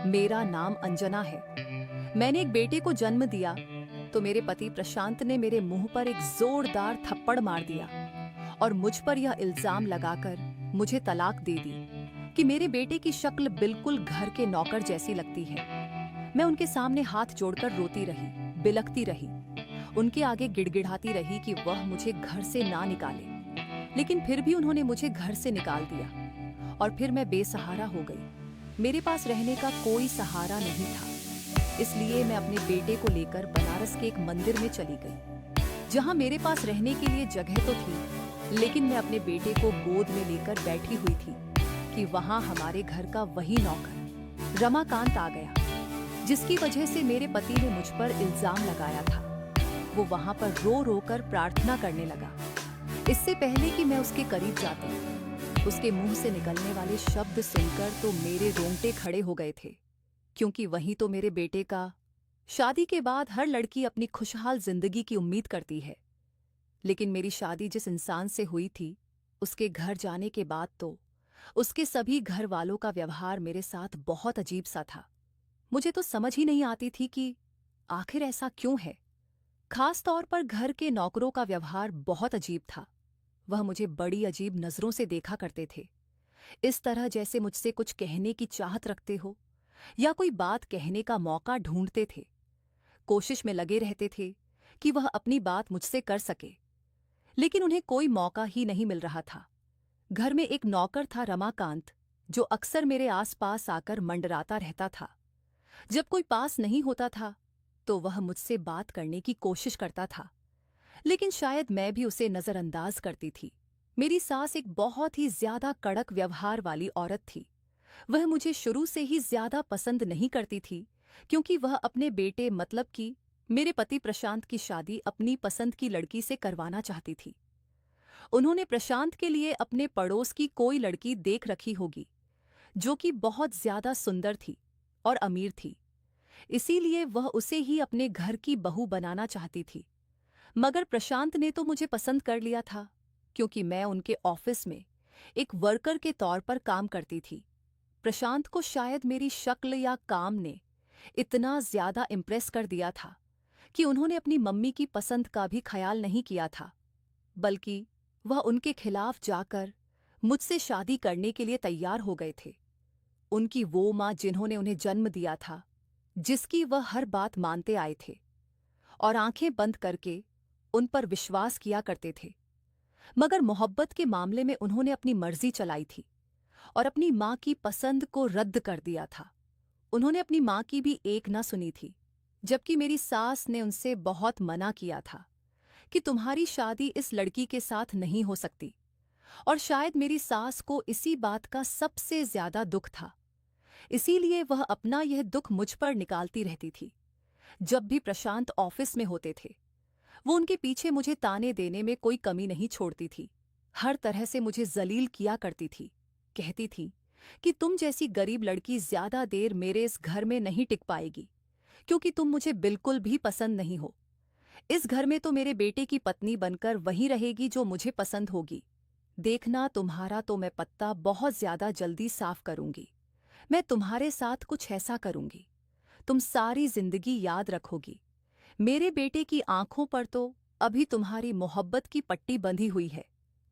मेरा नाम अंजना है। मैंने एक बेटे को जन्म दिया तो मेरे पति प्रशांत ने मेरे मुंह पर एक जोरदार थप्पड़ मार दिया और मुझ पर यह इल्जाम लगाकर मुझे तलाक दे दी कि मेरे बेटे की शक्ल बिल्कुल घर के नौकर जैसी लगती है। मैं उनके सामने हाथ जोड़कर रोती रही, बिलखती रही, उनके आगे गिड़गिड़ाती रही कि वह मुझे घर से ना निकाले। लेकिन फिर भी उन्होंने मुझे घर से निकाल दिया और फिर मैं बेसहारा हो गई। मेरे पास रहने का कोई सहारा नहीं था, इसलिए मैं अपने बेटे को लेकर बनारस के एक मंदिर में चली गई, जहां मेरे पास रहने के लिए जगह तो थी, लेकिन मैं अपने बेटे को गोद में लेकर बैठी हुई थी कि वहां हमारे घर का वही नौकर रमाकांत आ गया, जिसकी वजह से मेरे पति ने मुझ पर इल्जाम लगाया था। वो वहां पर रो रो कर प्रार्थना करने लगा। इससे पहले कि मैं उसके करीब जाती, उसके मुंह से निकलने वाले शब्द सुनकर तो मेरे रोंगटे खड़े हो गए थे, क्योंकि वही तो मेरे बेटे का। शादी के बाद हर लड़की अपनी खुशहाल जिंदगी की उम्मीद करती है, लेकिन मेरी शादी जिस इंसान से हुई थी, उसके घर जाने के बाद तो उसके सभी घर वालों का व्यवहार मेरे साथ बहुत अजीब सा था। मुझे तो समझ ही नहीं आती थी कि आखिर ऐसा क्यों है। खास तौर पर घर के नौकरों का व्यवहार बहुत अजीब था। वह मुझे बड़ी अजीब नजरों से देखा करते थे, इस तरह जैसे मुझसे कुछ कहने की चाहत रखते हो या कोई बात कहने का मौका ढूंढते थे। कोशिश में लगे रहते थे कि वह अपनी बात मुझसे कर सके, लेकिन उन्हें कोई मौका ही नहीं मिल रहा था। घर में एक नौकर था रमाकांत, जो अक्सर मेरे आसपास आकर मंडराता रहता था। जब कोई पास नहीं होता था तो वह मुझसे बात करने की कोशिश करता था, लेकिन शायद मैं भी उसे नजरअंदाज करती थी। मेरी सास एक बहुत ही ज्यादा कड़क व्यवहार वाली औरत थी। वह मुझे शुरू से ही ज्यादा पसंद नहीं करती थी, क्योंकि वह अपने बेटे मतलब कि मेरे पति प्रशांत की शादी अपनी पसंद की लड़की से करवाना चाहती थी। उन्होंने प्रशांत के लिए अपने पड़ोस की कोई लड़की देख रखी होगी, जो कि बहुत ज्यादा सुंदर थी और अमीर थी, इसीलिए वह उसे ही अपने घर की बहू बनाना चाहती थी। मगर प्रशांत ने तो मुझे पसंद कर लिया था, क्योंकि मैं उनके ऑफिस में एक वर्कर के तौर पर काम करती थी। प्रशांत को शायद मेरी शक्ल या काम ने इतना ज्यादा इम्प्रेस कर दिया था कि उन्होंने अपनी मम्मी की पसंद का भी ख्याल नहीं किया था, बल्कि वह उनके खिलाफ जाकर मुझसे शादी करने के लिए तैयार हो गए थे। उनकी वो माँ जिन्होंने उन्हें जन्म दिया था, जिसकी वह हर बात मानते आए थे और आंखें बंद करके उन पर विश्वास किया करते थे, मगर मोहब्बत के मामले में उन्होंने अपनी मर्जी चलाई थी और अपनी माँ की पसंद को रद्द कर दिया था। उन्होंने अपनी माँ की भी एक ना सुनी थी, जबकि मेरी सास ने उनसे बहुत मना किया था कि तुम्हारी शादी इस लड़की के साथ नहीं हो सकती। और शायद मेरी सास को इसी बात का सबसे ज्यादा दुख था, इसीलिए वह अपना यह दुख मुझ पर निकालती रहती थी। जब भी प्रशांत ऑफिस में होते थे, वो उनके पीछे मुझे ताने देने में कोई कमी नहीं छोड़ती थी। हर तरह से मुझे जलील किया करती थी। कहती थी कि तुम जैसी गरीब लड़की ज्यादा देर मेरे इस घर में नहीं टिक पाएगी, क्योंकि तुम मुझे बिल्कुल भी पसंद नहीं हो। इस घर में तो मेरे बेटे की पत्नी बनकर वही रहेगी जो मुझे पसंद होगी। देखना, तुम्हारा तो मैं पत्ता बहुत ज्यादा जल्दी साफ करूंगी। मैं तुम्हारे साथ कुछ ऐसा करूंगी, तुम सारी जिंदगी याद रखोगी। मेरे बेटे की आंखों पर तो अभी तुम्हारी मोहब्बत की पट्टी बंधी हुई है,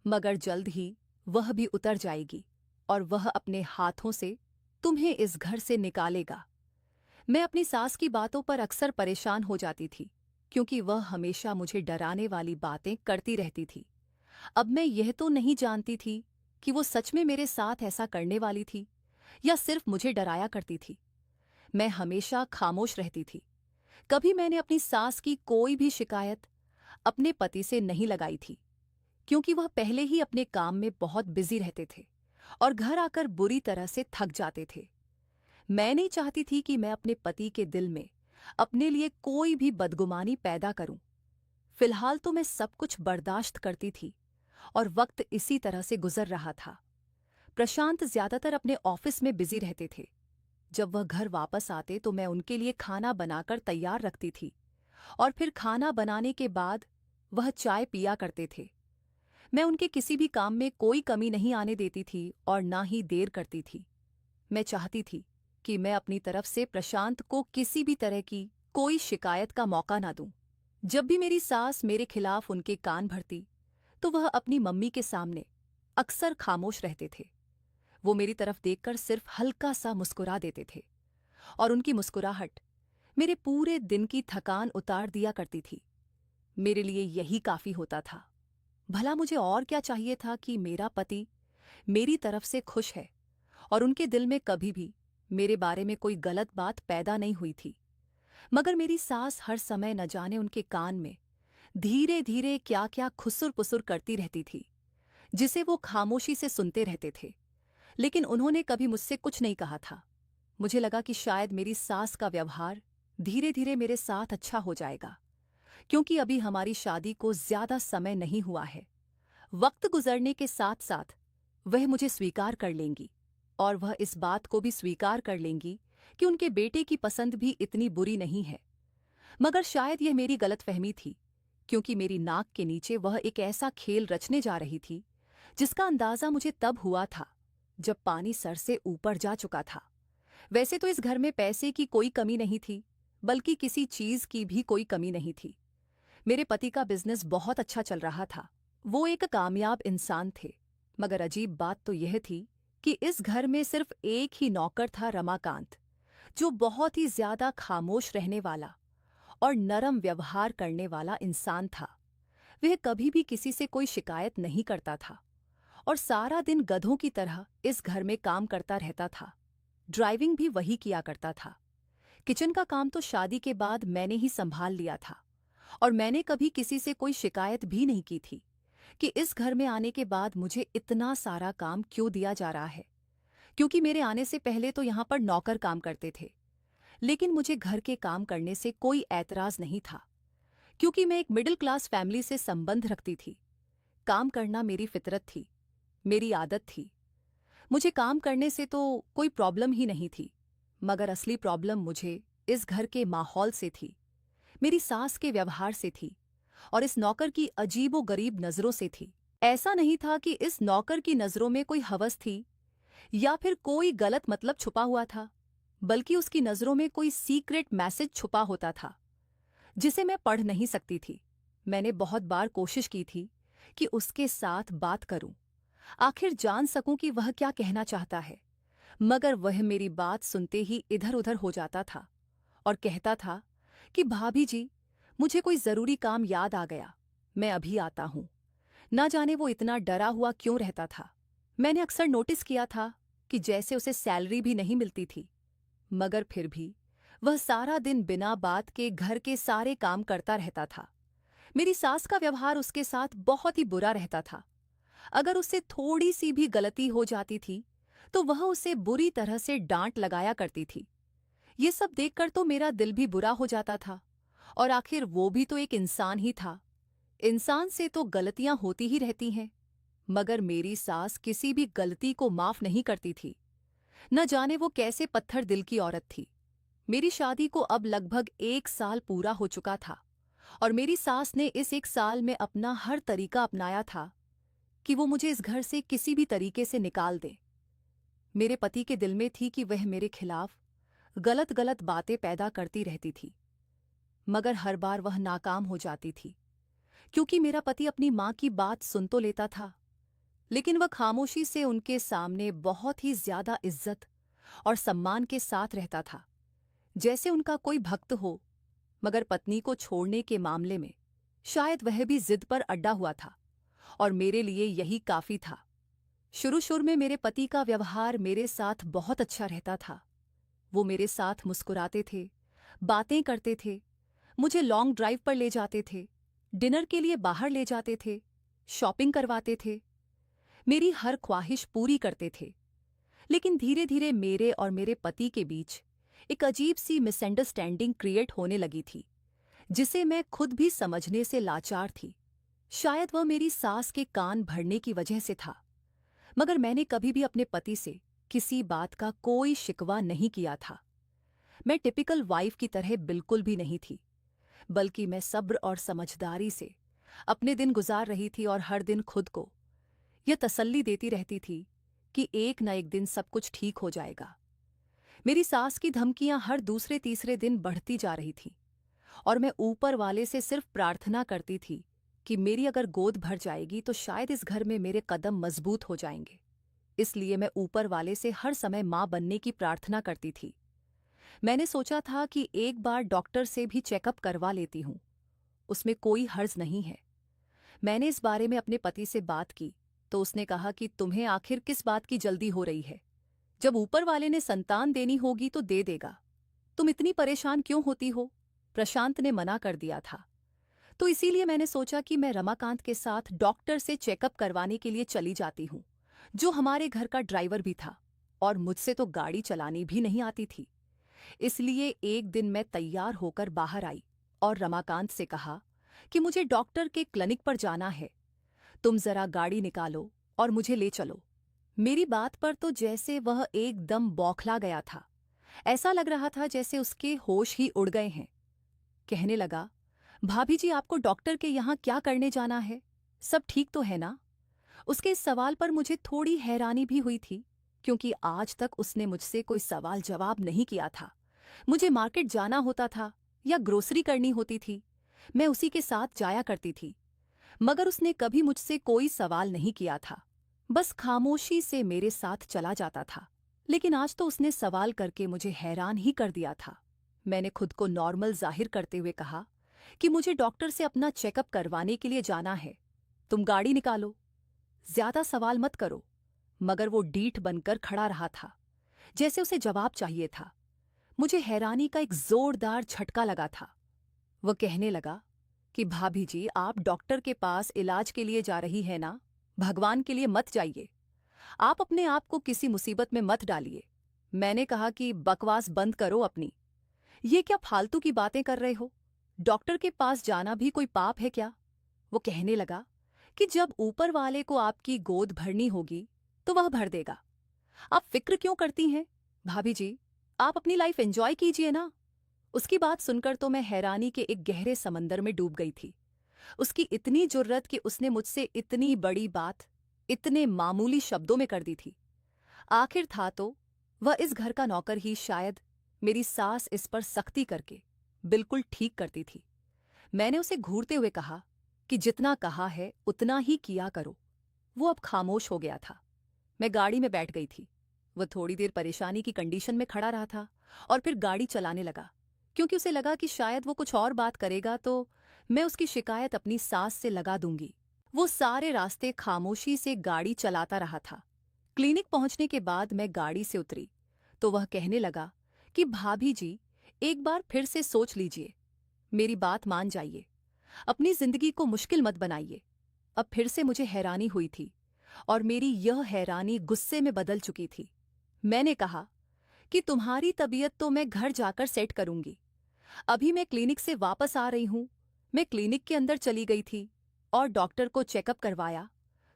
मगर जल्द ही वह भी उतर जाएगी और वह अपने हाथों से तुम्हें इस घर से निकालेगा। मैं अपनी सास की बातों पर अक्सर परेशान हो जाती थी, क्योंकि वह हमेशा मुझे डराने वाली बातें करती रहती थी। अब मैं यह तो नहीं जानती थी कि वो सच में मेरे साथ ऐसा करने वाली थी या सिर्फ मुझे डराया करती थी। मैं हमेशा खामोश रहती थी। कभी मैंने अपनी सास की कोई भी शिकायत अपने पति से नहीं लगाई थी, क्योंकि वह पहले ही अपने काम में बहुत बिजी रहते थे और घर आकर बुरी तरह से थक जाते थे। मैं नहीं चाहती थी कि मैं अपने पति के दिल में अपने लिए कोई भी बदगुमानी पैदा करूं। फिलहाल तो मैं सब कुछ बर्दाश्त करती थी और वक्त इसी तरह से गुजर रहा था। प्रशांत ज्यादातर अपने ऑफिस में बिजी रहते थे। जब वह घर वापस आते तो मैं उनके लिए खाना बनाकर तैयार रखती थी और फिर खाना बनाने के बाद वह चाय पिया करते थे। मैं उनके किसी भी काम में कोई कमी नहीं आने देती थी और ना ही देर करती थी। मैं चाहती थी कि मैं अपनी तरफ से प्रशांत को किसी भी तरह की कोई शिकायत का मौका ना दूं। जब भी मेरी सास मेरे खिलाफ उनके कान भरती तो वह अपनी मम्मी के सामने अक्सर खामोश रहते थे। वो मेरी तरफ देखकर सिर्फ हल्का सा मुस्कुरा देते थे और उनकी मुस्कुराहट मेरे पूरे दिन की थकान उतार दिया करती थी। मेरे लिए यही काफी होता था। भला मुझे और क्या चाहिए था कि मेरा पति मेरी तरफ से खुश है और उनके दिल में कभी भी मेरे बारे में कोई गलत बात पैदा नहीं हुई थी। मगर मेरी सास हर समय न जाने उनके कान में धीरे धीरे क्या क्या खुसुर पुसुर करती रहती थी, जिसे वो खामोशी से सुनते रहते थे। लेकिन उन्होंने कभी मुझसे कुछ नहीं कहा था। मुझे लगा कि शायद मेरी सास का व्यवहार धीरे धीरे मेरे साथ अच्छा हो जाएगा, क्योंकि अभी हमारी शादी को ज्यादा समय नहीं हुआ है। वक्त गुजरने के साथ साथ वह मुझे स्वीकार कर लेंगी और वह इस बात को भी स्वीकार कर लेंगी कि उनके बेटे की पसंद भी इतनी बुरी नहीं है। मगर शायद यह मेरी गलतफहमी थी, क्योंकि मेरी नाक के नीचे वह एक ऐसा खेल रचने जा रही थी जिसका अंदाजा मुझे तब हुआ था जब पानी सर से ऊपर जा चुका था। वैसे तो इस घर में पैसे की कोई कमी नहीं थी, बल्कि किसी चीज की भी कोई कमी नहीं थी। मेरे पति का बिजनेस बहुत अच्छा चल रहा था। वो एक कामयाब इंसान थे। मगर अजीब बात तो यह थी कि इस घर में सिर्फ एक ही नौकर था, रमाकांत, जो बहुत ही ज्यादा खामोश रहने वाला और नरम व्यवहार करने वाला इंसान था। वह कभी भी किसी से कोई शिकायत नहीं करता था और सारा दिन गधों की तरह इस घर में काम करता रहता था। ड्राइविंग भी वही किया करता था। किचन का काम तो शादी के बाद मैंने ही संभाल लिया था और मैंने कभी किसी से कोई शिकायत भी नहीं की थी कि इस घर में आने के बाद मुझे इतना सारा काम क्यों दिया जा रहा है, क्योंकि मेरे आने से पहले तो यहाँ पर नौकर काम करते थे। लेकिन मुझे घर के काम करने से कोई ऐतराज नहीं था, क्योंकि मैं एक मिडिल क्लास फैमिली से संबंध रखती थी। काम करना मेरी फितरत थी, मेरी आदत थी। मुझे काम करने से तो कोई प्रॉब्लम ही नहीं थी। मगर असली प्रॉब्लम मुझे इस घर के माहौल से थी, मेरी सास के व्यवहार से थी और इस नौकर की अजीबो-गरीब नजरों से थी। ऐसा नहीं था कि इस नौकर की नजरों में कोई हवस थी या फिर कोई गलत मतलब छुपा हुआ था, बल्कि उसकी नजरों में कोई सीक्रेट मैसेज छुपा होता था जिसे मैं पढ़ नहीं सकती थी। मैंने बहुत बार कोशिश की थी कि उसके साथ बात करूं, आखिर जान सकूं कि वह क्या कहना चाहता है। मगर वह मेरी बात सुनते ही इधर-उधर हो जाता था और कहता था कि भाभी जी, मुझे कोई जरूरी काम याद आ गया, मैं अभी आता हूं। ना जाने वो इतना डरा हुआ क्यों रहता था। मैंने अक्सर नोटिस किया था कि जैसे उसे सैलरी भी नहीं मिलती थी, मगर फिर भी वह सारा दिन बिना बात के घर के सारे काम करता रहता था। मेरी सास का व्यवहार उसके साथ बहुत ही बुरा रहता था। अगर उससे थोड़ी सी भी गलती हो जाती थी तो वह उसे बुरी तरह से डांट लगाया करती थी। ये सब देखकर तो मेरा दिल भी बुरा हो जाता था, और आखिर वो भी तो एक इंसान ही था। इंसान से तो गलतियां होती ही रहती हैं, मगर मेरी सास किसी भी गलती को माफ नहीं करती थी। न जाने वो कैसे पत्थर दिल की औरत थी। मेरी शादी को अब लगभग 1 साल पूरा हो चुका था और मेरी सास ने इस 1 साल में अपना हर तरीका अपनाया था कि वो मुझे इस घर से किसी भी तरीके से निकाल दे। मेरे पति के दिल में थी कि वह मेरे खिलाफ गलत गलत बातें पैदा करती रहती थी, मगर हर बार वह नाकाम हो जाती थी, क्योंकि मेरा पति अपनी माँ की बात सुन तो लेता था, लेकिन वह खामोशी से उनके सामने बहुत ही ज्यादा इज्जत और सम्मान के साथ रहता था, जैसे उनका कोई भक्त हो। मगर पत्नी को छोड़ने के मामले में शायद वह भी जिद पर अड्डा हुआ था और मेरे लिए यही काफी था। शुरू में मेरे पति का व्यवहार मेरे साथ बहुत अच्छा रहता था। वो मेरे साथ मुस्कुराते थे, बातें करते थे, मुझे लॉन्ग ड्राइव पर ले जाते थे, डिनर के लिए बाहर ले जाते थे, शॉपिंग करवाते थे, मेरी हर ख्वाहिश पूरी करते थे। लेकिन धीरे धीरे मेरे और मेरे पति के बीच एक अजीब सी मिसअंडरस्टैंडिंग क्रिएट होने लगी थी, जिसे मैं खुद भी समझने से लाचार थी। शायद वह मेरी सास के कान भरने की वजह से था, मगर मैंने कभी भी अपने पति से किसी बात का कोई शिकवा नहीं किया था। मैं टिपिकल वाइफ की तरह बिल्कुल भी नहीं थी, बल्कि मैं सब्र और समझदारी से अपने दिन गुजार रही थी और हर दिन खुद को यह तसल्ली देती रहती थी कि एक न एक दिन सब कुछ ठीक हो जाएगा। मेरी सास की धमकियां हर दूसरे तीसरे दिन बढ़ती जा रही थीं और मैं ऊपर वाले से सिर्फ प्रार्थना करती थी कि मेरी अगर गोद भर जाएगी तो शायद इस घर में मेरे कदम मजबूत हो जाएंगे। इसलिए मैं ऊपर वाले से हर समय मां बनने की प्रार्थना करती थी। मैंने सोचा था कि एक बार डॉक्टर से भी चेकअप करवा लेती हूं, उसमें कोई हर्ज नहीं है। मैंने इस बारे में अपने पति से बात की तो उसने कहा कि तुम्हें आखिर किस बात की जल्दी हो रही है, जब ऊपर वाले ने संतान देनी होगी तो दे देगा, तुम इतनी परेशान क्यों होती हो। प्रशांत ने मना कर दिया था, तो इसीलिए मैंने सोचा कि मैं रमाकांत के साथ डॉक्टर से चेकअप करवाने के लिए चली जाती हूं, जो हमारे घर का ड्राइवर भी था और मुझसे तो गाड़ी चलानी भी नहीं आती थी। इसलिए एक दिन मैं तैयार होकर बाहर आई और रमाकांत से कहा कि मुझे डॉक्टर के क्लिनिक पर जाना है, तुम जरा गाड़ी निकालो और मुझे ले चलो। मेरी बात पर तो जैसे वह एकदम बौखला गया था, ऐसा लग रहा था जैसे उसके होश ही उड़ गए हैं। कहने लगा, भाभी जी आपको डॉक्टर के यहाँ क्या करने जाना है, सब ठीक तो है ना। उसके इस सवाल पर मुझे थोड़ी हैरानी भी हुई थी, क्योंकि आज तक उसने मुझसे कोई सवाल जवाब नहीं किया था। मुझे मार्केट जाना होता था या ग्रोसरी करनी होती थी, मैं उसी के साथ जाया करती थी, मगर उसने कभी मुझसे कोई सवाल नहीं किया था, बस खामोशी से मेरे साथ चला जाता था। लेकिन आज तो उसने सवाल करके मुझे हैरान ही कर दिया था। मैंने खुद को नॉर्मल जाहिर करते हुए कहा कि मुझे डॉक्टर से अपना चेकअप करवाने के लिए जाना है, तुम गाड़ी निकालो, ज्यादा सवाल मत करो। मगर वो डीठ बनकर खड़ा रहा था, जैसे उसे जवाब चाहिए था। मुझे हैरानी का एक जोरदार झटका लगा था। वह कहने लगा कि भाभी जी आप डॉक्टर के पास इलाज के लिए जा रही है ना, भगवान के लिए मत जाइए, आप अपने आप को किसी मुसीबत में मत डालिए। मैंने कहा कि बकवास बंद करो अपनी, ये क्या फालतू की बातें कर रहे हो, डॉक्टर के पास जाना भी कोई पाप है क्या। वो कहने लगा कि जब ऊपर वाले को आपकी गोद भरनी होगी तो वह भर देगा, आप फिक्र क्यों करती हैं। भाभी जी आप अपनी लाइफ एंजॉय कीजिए ना। उसकी बात सुनकर तो मैं हैरानी के एक गहरे समंदर में डूब गई थी। उसकी इतनी जुर्रत कि उसने मुझसे इतनी बड़ी बात इतने मामूली शब्दों में कर दी थी। आखिर था तो वह इस घर का नौकर ही शायद, मेरी सास इस पर सख्ती करके बिल्कुल ठीक करती थी। मैंने उसे घूरते हुए कहा कि जितना कहा है उतना ही किया करो। वो अब खामोश हो गया था। मैं गाड़ी में बैठ गई थी। वह थोड़ी देर परेशानी की कंडीशन में खड़ा रहा था और फिर गाड़ी चलाने लगा, क्योंकि उसे लगा कि शायद वो कुछ और बात करेगा तो मैं उसकी शिकायत अपनी सास से लगा दूंगी। वो सारे रास्ते खामोशी से गाड़ी चलाता रहा था। क्लिनिक पहुंचने के बाद मैं गाड़ी से उतरी तो वह कहने लगा कि भाभी जी एक बार फिर से सोच लीजिए, मेरी बात मान जाइए, अपनी जिंदगी को मुश्किल मत बनाइए। अब फिर से मुझे हैरानी हुई थी और मेरी यह हैरानी गुस्से में बदल चुकी थी। मैंने कहा कि तुम्हारी तबीयत तो मैं घर जाकर सेट करूंगी, अभी मैं क्लिनिक से वापस आ रही हूं। मैं क्लिनिक के अंदर चली गई थी और डॉक्टर को चेकअप करवाया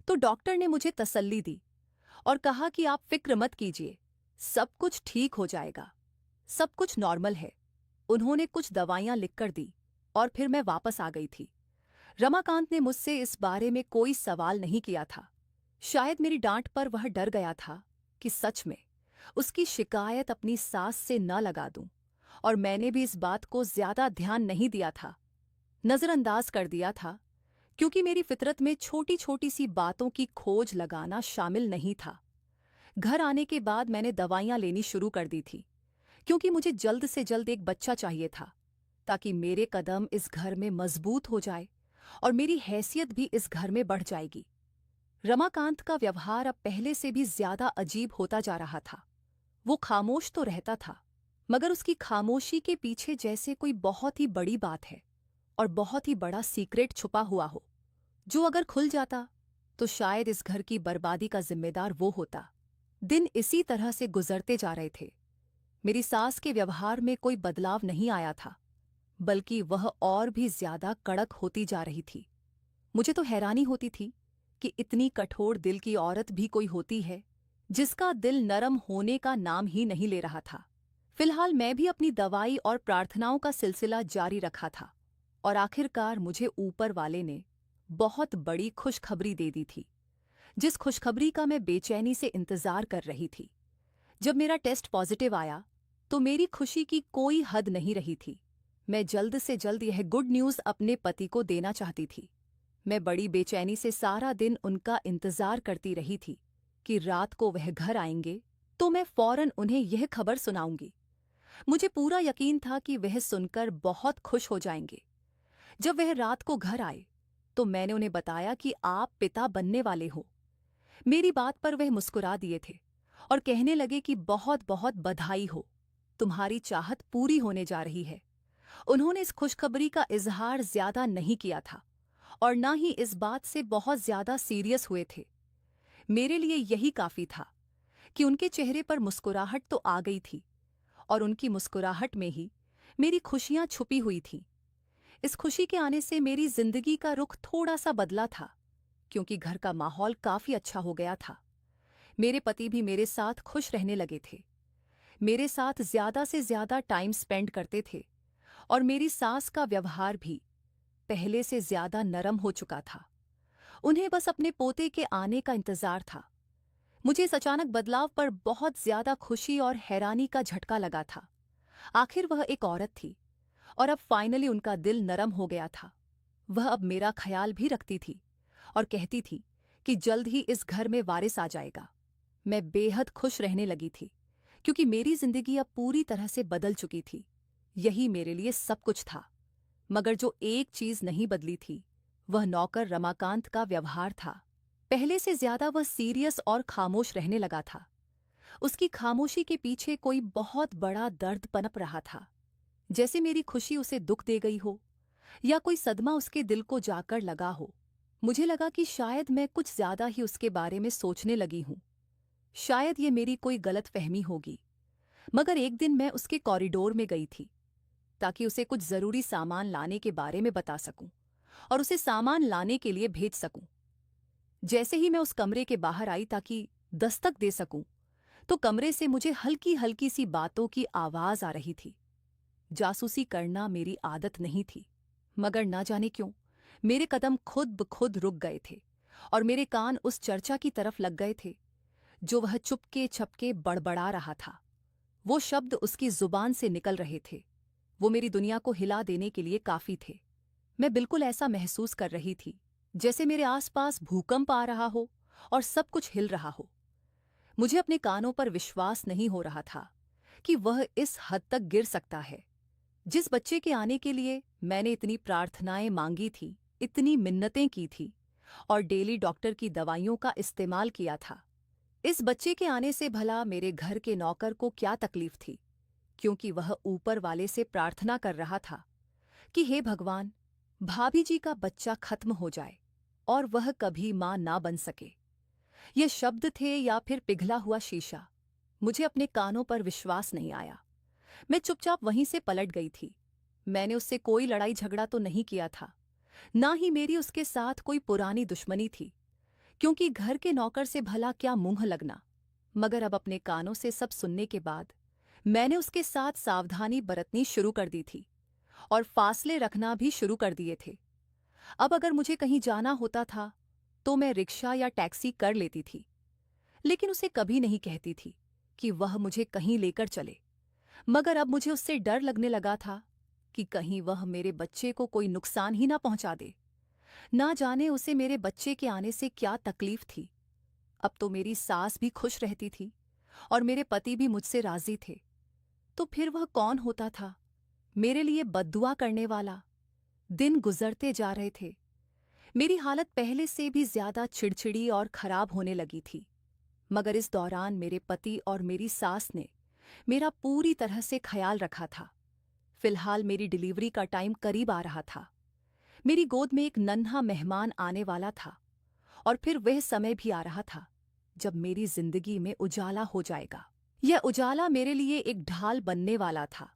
तो डॉक्टर ने मुझे तसल्ली दी और कहा कि आप फिक्र मत कीजिए, सब कुछ ठीक हो जाएगा, सब कुछ नॉर्मल है। उन्होंने कुछ दवाइयां लिखकर दी और फिर मैं वापस आ गई थी। रमाकांत ने मुझसे इस बारे में कोई सवाल नहीं किया था। शायद मेरी डांट पर वह डर गया था कि सच में उसकी शिकायत अपनी सास से न लगा दूं, और मैंने भी इस बात को ज्यादा ध्यान नहीं दिया था, नजरअंदाज कर दिया था, क्योंकि मेरी फितरत में छोटी छोटी सी बातों की खोज लगाना शामिल नहीं था। घर आने के बाद मैंने दवाइयां लेनी शुरू कर दी थी, क्योंकि मुझे जल्द से जल्द एक बच्चा चाहिए था, ताकि मेरे कदम इस घर में मजबूत हो जाए और मेरी हैसियत भी इस घर में बढ़ जाएगी। रमाकांत का व्यवहार अब पहले से भी ज्यादा अजीब होता जा रहा था। वो खामोश तो रहता था, मगर उसकी खामोशी के पीछे जैसे कोई बहुत ही बड़ी बात है और बहुत ही बड़ा सीक्रेट छुपा हुआ हो, जो अगर खुल जाता तो शायद इस घर की बर्बादी का जिम्मेदार वो होता। दिन इसी तरह से गुजरते जा रहे थे। मेरी सास के व्यवहार में कोई बदलाव नहीं आया था, बल्कि वह और भी ज्यादा कड़क होती जा रही थी। मुझे तो हैरानी होती थी कि इतनी कठोर दिल की औरत भी कोई होती है, जिसका दिल नरम होने का नाम ही नहीं ले रहा था। फिलहाल मैं भी अपनी दवाई और प्रार्थनाओं का सिलसिला जारी रखा था और आखिरकार मुझे ऊपर वाले ने बहुत बड़ी खुशखबरी दे दी थी, जिस खुशखबरी का मैं बेचैनी से इंतजार कर रही थी। जब मेरा टेस्ट पॉजिटिव आया तो मेरी खुशी की कोई हद नहीं रही थी। मैं जल्द से जल्द यह गुड न्यूज़ अपने पति को देना चाहती थी। मैं बड़ी बेचैनी से सारा दिन उनका इंतजार करती रही थी कि रात को वह घर आएंगे तो मैं फौरन उन्हें यह खबर सुनाऊंगी। मुझे पूरा यकीन था कि वह सुनकर बहुत खुश हो जाएंगे। जब वह रात को घर आए तो मैंने उन्हें बताया कि आप पिता बनने वाले हो। मेरी बात पर वह मुस्कुरा दिए थे और कहने लगे कि बहुत बहुत बधाई हो, तुम्हारी चाहत पूरी होने जा रही है। उन्होंने इस खुशखबरी का इजहार ज्यादा नहीं किया था और न ही इस बात से बहुत ज्यादा सीरियस हुए थे। मेरे लिए यही काफी था कि उनके चेहरे पर मुस्कुराहट तो आ गई थी और उनकी मुस्कुराहट में ही मेरी खुशियां छुपी हुई थीं। इस खुशी के आने से मेरी जिंदगी का रुख थोड़ा सा बदला था, क्योंकि घर का माहौल काफी अच्छा हो गया था। मेरे पति भी मेरे साथ खुश रहने लगे थे, मेरे साथ ज्यादा से ज्यादा टाइम स्पेंड करते थे और मेरी सास का व्यवहार भी पहले से ज्यादा नरम हो चुका था। उन्हें बस अपने पोते के आने का इंतजार था। मुझे इस अचानक बदलाव पर बहुत ज्यादा खुशी और हैरानी का झटका लगा था। आखिर वह एक औरत थी और अब फाइनली उनका दिल नरम हो गया था। वह अब मेरा ख्याल भी रखती थी और कहती थी कि जल्द ही इस घर में वारिस आ जाएगा। मैं बेहद खुश रहने लगी थी, क्योंकि मेरी जिंदगी अब पूरी तरह से बदल चुकी थी। यही मेरे लिए सब कुछ था। मगर जो एक चीज नहीं बदली थी, वह नौकर रमाकांत का व्यवहार था। पहले से ज्यादा वह सीरियस और खामोश रहने लगा था। उसकी खामोशी के पीछे कोई बहुत बड़ा दर्द पनप रहा था, जैसे मेरी खुशी उसे दुख दे गई हो या कोई सदमा उसके दिल को जाकर लगा हो। मुझे लगा कि शायद मैं कुछ ज्यादा ही उसके बारे में सोचने लगी हूं। शायद ये मेरी कोई गलतफहमी होगी। मगर एक दिन मैं उसके कॉरिडोर में गई थी ताकि उसे कुछ जरूरी सामान लाने के बारे में बता सकूं और उसे सामान लाने के लिए भेज सकूं। जैसे ही मैं उस कमरे के बाहर आई ताकि दस्तक दे सकूं, तो कमरे से मुझे हल्की हल्की सी बातों की आवाज आ रही थी। जासूसी करना मेरी आदत नहीं थी, मगर ना जाने क्यों मेरे कदम खुद ब खुद रुक गए थे और मेरे कान उस चर्चा की तरफ लग गए थे जो वह चुपके छपके बड़बड़ा रहा था। वो शब्द उसकी जुबान से निकल रहे थे, वो मेरी दुनिया को हिला देने के लिए काफी थे। मैं बिल्कुल ऐसा महसूस कर रही थी जैसे मेरे आसपास भूकंप आ रहा हो और सब कुछ हिल रहा हो। मुझे अपने कानों पर विश्वास नहीं हो रहा था कि वह इस हद तक गिर सकता है। जिस बच्चे के आने के लिए मैंने इतनी प्रार्थनाएं मांगी थी, इतनी मिन्नतें की थी और डेली डॉक्टर की दवाइयों का इस्तेमाल किया था, इस बच्चे के आने से भला मेरे घर के नौकर को क्या तकलीफ थी, क्योंकि वह ऊपर वाले से प्रार्थना कर रहा था कि हे भगवान, भाभी जी का बच्चा खत्म हो जाए और वह कभी मां ना बन सके। ये शब्द थे या फिर पिघला हुआ शीशा, मुझे अपने कानों पर विश्वास नहीं आया। मैं चुपचाप वहीं से पलट गई थी। मैंने उससे कोई लड़ाई झगड़ा तो नहीं किया था, ना ही मेरी उसके साथ कोई पुरानी दुश्मनी थी, क्योंकि घर के नौकर से भला क्या मुंह लगना। मगर अब अपने कानों से सब सुनने के बाद मैंने उसके साथ सावधानी बरतनी शुरू कर दी थी और फासले रखना भी शुरू कर दिए थे। अब अगर मुझे कहीं जाना होता था तो मैं रिक्शा या टैक्सी कर लेती थी, लेकिन उसे कभी नहीं कहती थी कि वह मुझे कहीं लेकर चले। मगर अब मुझे उससे डर लगने लगा था कि कहीं वह मेरे बच्चे को कोई नुकसान ही ना पहुंचा दे। ना जाने उसे मेरे बच्चे के आने से क्या तकलीफ थी। अब तो मेरी सास भी खुश रहती थी और मेरे पति भी मुझसे राजी थे, तो फिर वह कौन होता था मेरे लिए बद्दुआ करने वाला। दिन गुजरते जा रहे थे। मेरी हालत पहले से भी ज्यादा चिड़चिड़ी और खराब होने लगी थी, मगर इस दौरान मेरे पति और मेरी सास ने मेरा पूरी तरह से ख्याल रखा था। फिलहाल मेरी डिलीवरी का टाइम करीब आ रहा था। मेरी गोद में एक नन्हा मेहमान आने वाला था और फिर वह समय भी आ रहा था जब मेरी जिंदगी में उजाला हो जाएगा। यह उजाला मेरे लिए एक ढाल बनने वाला था।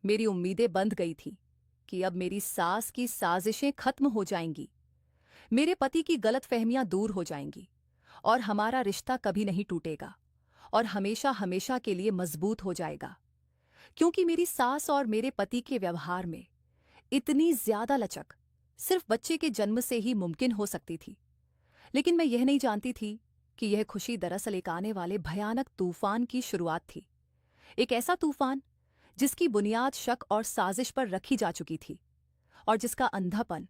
मेरी उम्मीदें बंध गई थी कि अब मेरी सास की साजिशें खत्म हो जाएंगी, मेरे पति की गलतफहमियां दूर हो जाएंगी और हमारा रिश्ता कभी नहीं टूटेगा और हमेशा हमेशा के लिए मजबूत हो जाएगा। क्योंकि मेरी सास और मेरे पति के व्यवहार में इतनी ज्यादा लचक सिर्फ बच्चे के जन्म से ही मुमकिन हो सकती थी। लेकिन मैं यह नहीं जानती थी कि यह खुशी दरअसल एक आने वाले भयानक तूफान की शुरुआत थी। एक ऐसा तूफान जिसकी बुनियाद शक और साजिश पर रखी जा चुकी थी, और जिसका अंधापन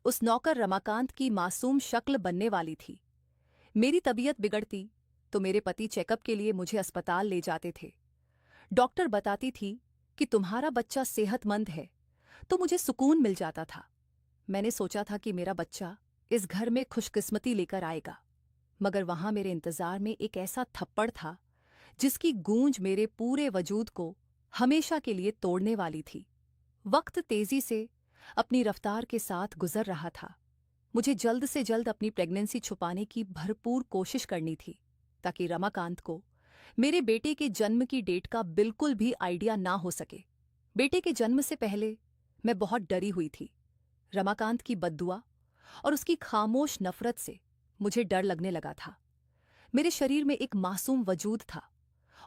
उस नौकर रमाकांत की मासूम शक्ल बनने वाली थी। मेरी तबीयत बिगड़ती तो मेरे पति चेकअप के लिए मुझे अस्पताल ले जाते थे। डॉक्टर बताती थी कि तुम्हारा बच्चा सेहतमंद है, तो मुझे सुकून मिल जाता था। मैंने सोचा था कि मेरा बच्चा इस घर में खुशकिस्मती लेकर आएगा, मगर वहां मेरे इंतजार में एक ऐसा थप्पड़ था जिसकी गूंज मेरे पूरे वजूद को हमेशा के लिए तोड़ने वाली थी। वक्त तेजी से अपनी रफ्तार के साथ गुजर रहा था। मुझे जल्द से जल्द अपनी प्रेगनेंसी छुपाने की भरपूर कोशिश करनी थी, ताकि रमाकांत को मेरे बेटे के जन्म की डेट का बिल्कुल भी आइडिया ना हो सके। बेटे के जन्म से पहले मैं बहुत डरी हुई थी। रमाकांत की बद्दुआ और उसकी खामोश नफरत से मुझे डर लगने लगा था। मेरे शरीर में एक मासूम वजूद था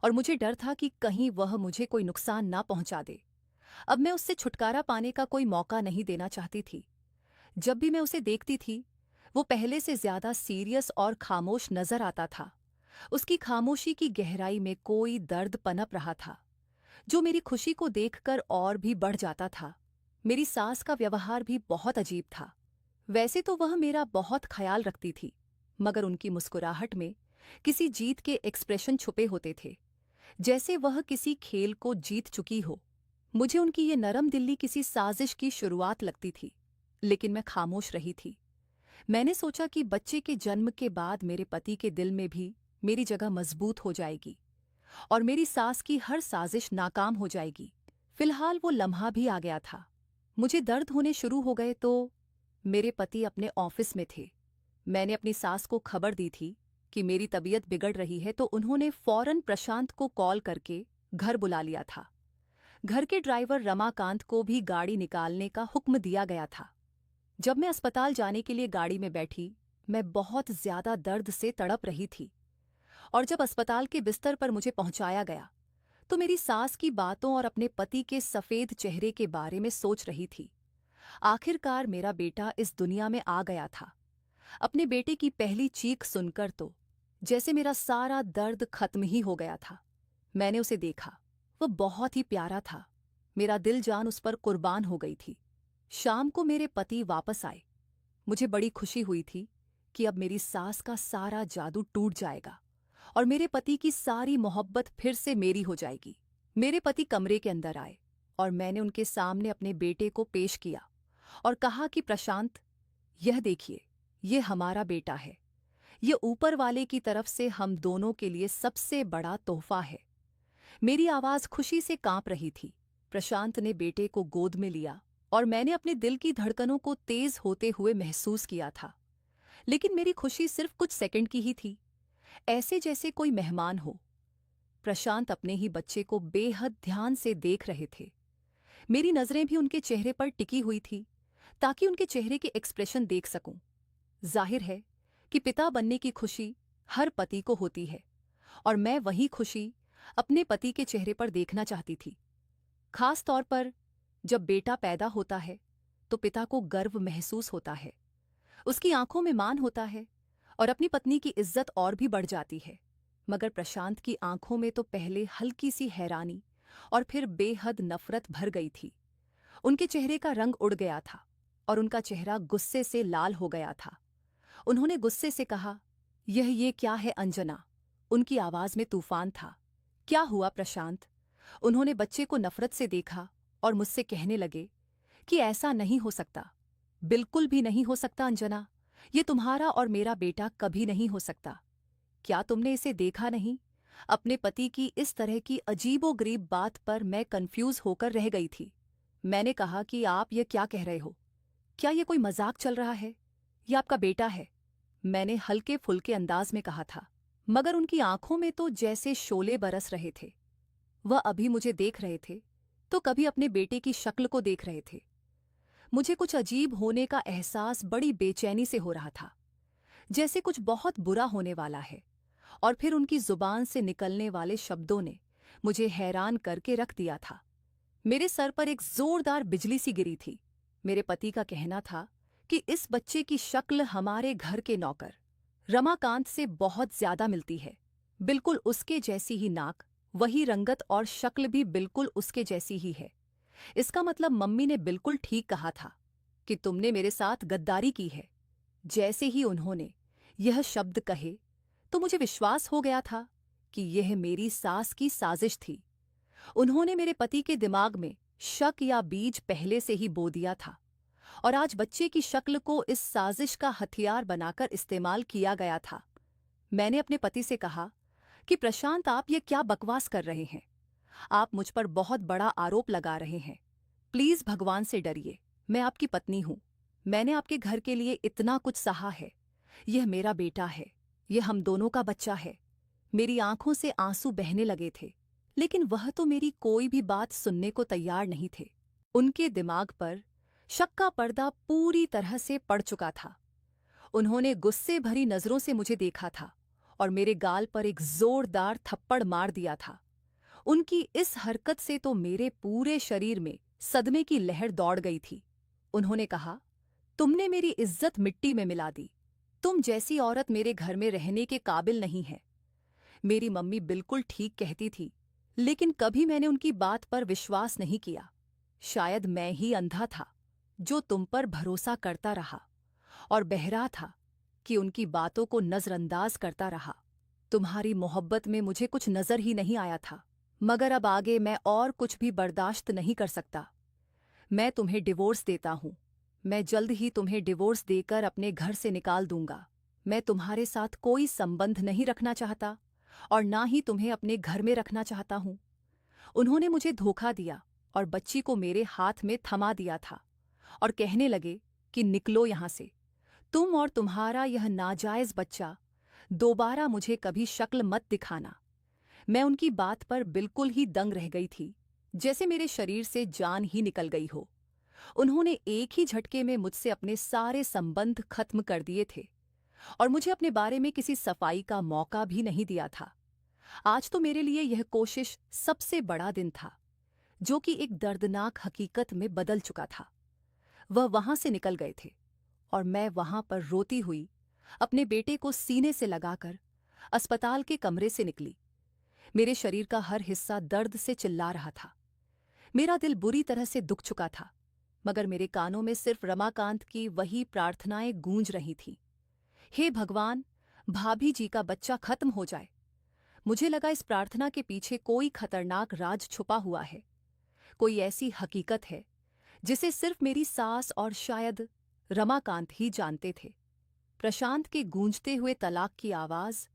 और मुझे डर था कि कहीं वह मुझे कोई नुकसान ना पहुंचा दे। अब मैं उससे छुटकारा पाने का कोई मौका नहीं देना चाहती थी। जब भी मैं उसे देखती थी, वो पहले से ज्यादा सीरियस और खामोश नजर आता था। उसकी खामोशी की गहराई में कोई दर्द पनप रहा था, जो मेरी खुशी को देखकर और भी बढ़ जाता था। मेरी सास का व्यवहार भी बहुत अजीब था। वैसे तो वह मेरा बहुत ख्याल रखती थी, मगर उनकी मुस्कुराहट में किसी जीत के एक्सप्रेशन छुपे होते थे, जैसे वह किसी खेल को जीत चुकी हो। मुझे उनकी ये नरम दिल्ली किसी साजिश की शुरुआत लगती थी, लेकिन मैं खामोश रही थी। मैंने सोचा कि बच्चे के जन्म के बाद मेरे पति के दिल में भी मेरी जगह मजबूत हो जाएगी और मेरी सास की हर साजिश नाकाम हो जाएगी। फिलहाल वो लम्हा भी आ गया था। मुझे दर्द होने शुरू हो गए तो मेरे पति अपने ऑफिस में थे। मैंने अपनी सास को खबर दी थी कि मेरी तबीयत बिगड़ रही है, तो उन्होंने फौरन प्रशांत को कॉल करके घर बुला लिया था। घर के ड्राइवर रमाकांत को भी गाड़ी निकालने का हुक्म दिया गया था। जब मैं अस्पताल जाने के लिए गाड़ी में बैठी, मैं बहुत ज्यादा दर्द से तड़प रही थी, और जब अस्पताल के बिस्तर पर मुझे पहुंचाया गया तो मेरी सास की बातों और अपने पति के सफेद चेहरे के बारे में सोच रही थी। आखिरकार मेरा बेटा इस दुनिया में आ गया था। अपने बेटे की पहली चीख सुनकर तो जैसे मेरा सारा दर्द खत्म ही हो गया था। मैंने उसे देखा, वह बहुत ही प्यारा था। मेरा दिल जान उस पर कुर्बान हो गई थी। शाम को मेरे पति वापस आए। मुझे बड़ी खुशी हुई थी कि अब मेरी सास का सारा जादू टूट जाएगा और मेरे पति की सारी मोहब्बत फिर से मेरी हो जाएगी। मेरे पति कमरे के अंदर आए और मैंने उनके सामने अपने बेटे को पेश किया और कहा कि प्रशांत, यह देखिए, ये हमारा बेटा है। ये ऊपर वाले की तरफ से हम दोनों के लिए सबसे बड़ा तोहफा है। मेरी आवाज खुशी से कांप रही थी। प्रशांत ने बेटे को गोद में लिया और मैंने अपने दिल की धड़कनों को तेज होते हुए महसूस किया था। लेकिन मेरी खुशी सिर्फ कुछ सेकंड की ही थी, ऐसे जैसे कोई मेहमान हो। प्रशांत अपने ही बच्चे को बेहद ध्यान से देख रहे थे। मेरी नजरें भी उनके चेहरे पर टिकी हुई थी, ताकि उनके चेहरे के एक्सप्रेशन देख सकूं। जाहिर है कि पिता बनने की खुशी हर पति को होती है, और मैं वही खुशी अपने पति के चेहरे पर देखना चाहती थी। खास तौर पर जब बेटा पैदा होता है तो पिता को गर्व महसूस होता है, उसकी आंखों में मान होता है और अपनी पत्नी की इज्जत और भी बढ़ जाती है। मगर प्रशांत की आंखों में तो पहले हल्की सी हैरानी और फिर बेहद नफरत भर गई थी। उनके चेहरे का रंग उड़ गया था और उनका चेहरा गुस्से से लाल हो गया था। उन्होंने गुस्से से कहा, ये क्या है अंजना? उनकी आवाज में तूफान था। क्या हुआ प्रशांत? उन्होंने बच्चे को नफरत से देखा और मुझसे कहने लगे कि ऐसा नहीं हो सकता, बिल्कुल भी नहीं हो सकता अंजना। ये तुम्हारा और मेरा बेटा कभी नहीं हो सकता। क्या तुमने इसे देखा नहीं? अपने पति की इस तरह की अजीबोगरीब बात पर मैं कंफ्यूज होकर रह गई थी। मैंने कहा कि आप ये क्या कह रहे हो? क्या ये कोई मजाक चल रहा है? ये आपका बेटा है, मैंने हल्के फुल्के अंदाज में कहा था। मगर उनकी आंखों में तो जैसे शोले बरस रहे थे। वह अभी मुझे देख रहे थे तो कभी अपने बेटे की शक्ल को देख रहे थे। मुझे कुछ अजीब होने का एहसास बड़ी बेचैनी से हो रहा था, जैसे कुछ बहुत बुरा होने वाला है। और फिर उनकी जुबान से निकलने वाले शब्दों ने मुझे हैरान करके रख दिया था। मेरे सर पर एक जोरदार बिजली सी गिरी थी। मेरे पति का कहना था कि इस बच्चे की शक्ल हमारे घर के नौकर रमाकांत से बहुत ज्यादा मिलती है। बिल्कुल उसके जैसी ही नाक, वही रंगत और शक्ल भी बिल्कुल उसके जैसी ही है। इसका मतलब मम्मी ने बिल्कुल ठीक कहा था कि तुमने मेरे साथ गद्दारी की है। जैसे ही उन्होंने यह शब्द कहे तो मुझे विश्वास हो गया था कि यह मेरी सास की साजिश थी। उन्होंने मेरे पति के दिमाग में शक या बीज पहले से ही बो दिया था और आज बच्चे की शक्ल को इस साजिश का हथियार बनाकर इस्तेमाल किया गया था। मैंने अपने पति से कहा कि प्रशांत, आप ये क्या बकवास कर रहे हैं? आप मुझ पर बहुत बड़ा आरोप लगा रहे हैं। प्लीज भगवान से डरिए। मैं आपकी पत्नी हूं। मैंने आपके घर के लिए इतना कुछ सहा है। यह मेरा बेटा है। यह हम दोनों का बच्चा है। मेरी आंखों से आंसू बहने लगे थे, लेकिन वह तो मेरी कोई भी बात सुनने को तैयार नहीं थे। उनके दिमाग पर शक का पर्दा पूरी तरह से पड़ चुका था। उन्होंने गुस्से भरी नजरों से मुझे देखा था और मेरे गाल पर एक जोरदार थप्पड़ मार दिया था। उनकी इस हरकत से तो मेरे पूरे शरीर में सदमे की लहर दौड़ गई थी। उन्होंने कहा, तुमने मेरी इज्जत मिट्टी में मिला दी। तुम जैसी औरत मेरे घर में रहने के काबिल नहीं है। मेरी मम्मी बिल्कुल ठीक कहती थी, लेकिन कभी मैंने उनकी बात पर विश्वास नहीं किया। शायद मैं ही अंधा था जो तुम पर भरोसा करता रहा और बहरा था कि उनकी बातों को नजरअंदाज करता रहा। तुम्हारी मोहब्बत में मुझे कुछ नजर ही नहीं आया था, मगर अब आगे मैं और कुछ भी बर्दाश्त नहीं कर सकता। मैं तुम्हें डिवोर्स देता हूं। मैं जल्द ही तुम्हें डिवोर्स देकर अपने घर से निकाल दूंगा। मैं तुम्हारे साथ कोई संबंध नहीं रखना चाहता और ना ही तुम्हें अपने घर में रखना चाहता हूं। उन्होंने मुझे धोखा दिया और बच्ची को मेरे हाथ में थमा दिया था और कहने लगे कि निकलो यहां से। तुम और तुम्हारा यह नाजायज बच्चा दोबारा मुझे कभी शक्ल मत दिखाना। मैं उनकी बात पर बिल्कुल ही दंग रह गई थी, जैसे मेरे शरीर से जान ही निकल गई हो। उन्होंने एक ही झटके में मुझसे अपने सारे संबंध खत्म कर दिए थे और मुझे अपने बारे में किसी सफाई का मौका भी नहीं दिया था। आज तो मेरे लिए यह कोशिश सबसे बड़ा दिन था, जो कि एक दर्दनाक हकीकत में बदल चुका था। वह वहां से निकल गए थे और मैं वहां पर रोती हुई अपने बेटे को सीने से लगाकर अस्पताल के कमरे से निकली। मेरे शरीर का हर हिस्सा दर्द से चिल्ला रहा था। मेरा दिल बुरी तरह से दुख चुका था, मगर मेरे कानों में सिर्फ रमाकांत की वही प्रार्थनाएं गूंज रही थीं। हे भगवान, भाभी जी का बच्चा खत्म हो जाए। मुझे लगा इस प्रार्थना के पीछे कोई खतरनाक राज छुपा हुआ है, कोई ऐसी हकीकत है जिसे सिर्फ मेरी सास और शायद रमाकांत ही जानते थे। प्रशांत के गूंजते हुए तलाक की आवाज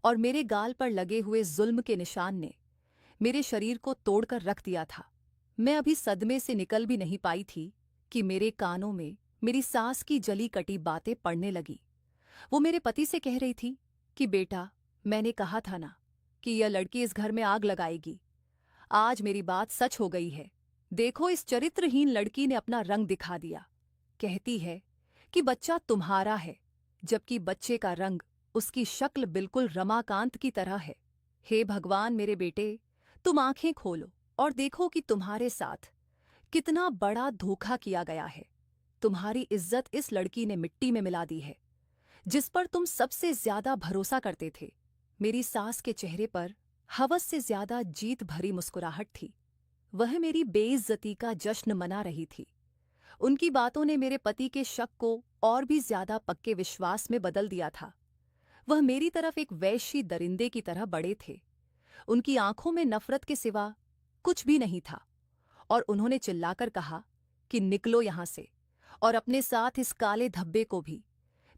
और मेरे गाल पर लगे हुए जुल्म के निशान ने मेरे शरीर को तोड़कर रख दिया था। मैं अभी सदमे से निकल भी नहीं पाई थी कि मेरे कानों में मेरी सास की जली कटी बातें पड़ने लगी। वो मेरे पति से कह रही थी कि बेटा, मैंने कहा था ना कि यह लड़की इस घर में आग लगाएगी। आज मेरी बात सच हो गई है। देखो, इस चरित्रहीन लड़की ने अपना रंग दिखा दिया। कहती है कि बच्चा तुम्हारा है, जबकि बच्चे का रंग, उसकी शक्ल बिल्कुल रमाकांत की तरह है। हे भगवान मेरे बेटे, तुम आंखें खोलो और देखो कि तुम्हारे साथ कितना बड़ा धोखा किया गया है। तुम्हारी इज्जत इस लड़की ने मिट्टी में मिला दी है, जिस पर तुम सबसे ज्यादा भरोसा करते थे। मेरी सास के चेहरे पर हवस से ज्यादा जीत भरी मुस्कुराहट थी। वह मेरी बेइज्जती का जश्न मना रही थी। उनकी बातों ने मेरे पति के शक को और भी ज्यादा पक्के विश्वास में बदल दिया था। वह मेरी तरफ एक वैश्य दरिंदे की तरह बड़े थे। उनकी आंखों में नफरत के सिवा कुछ भी नहीं था और उन्होंने चिल्लाकर कहा कि निकलो यहां से और अपने साथ इस काले धब्बे को भी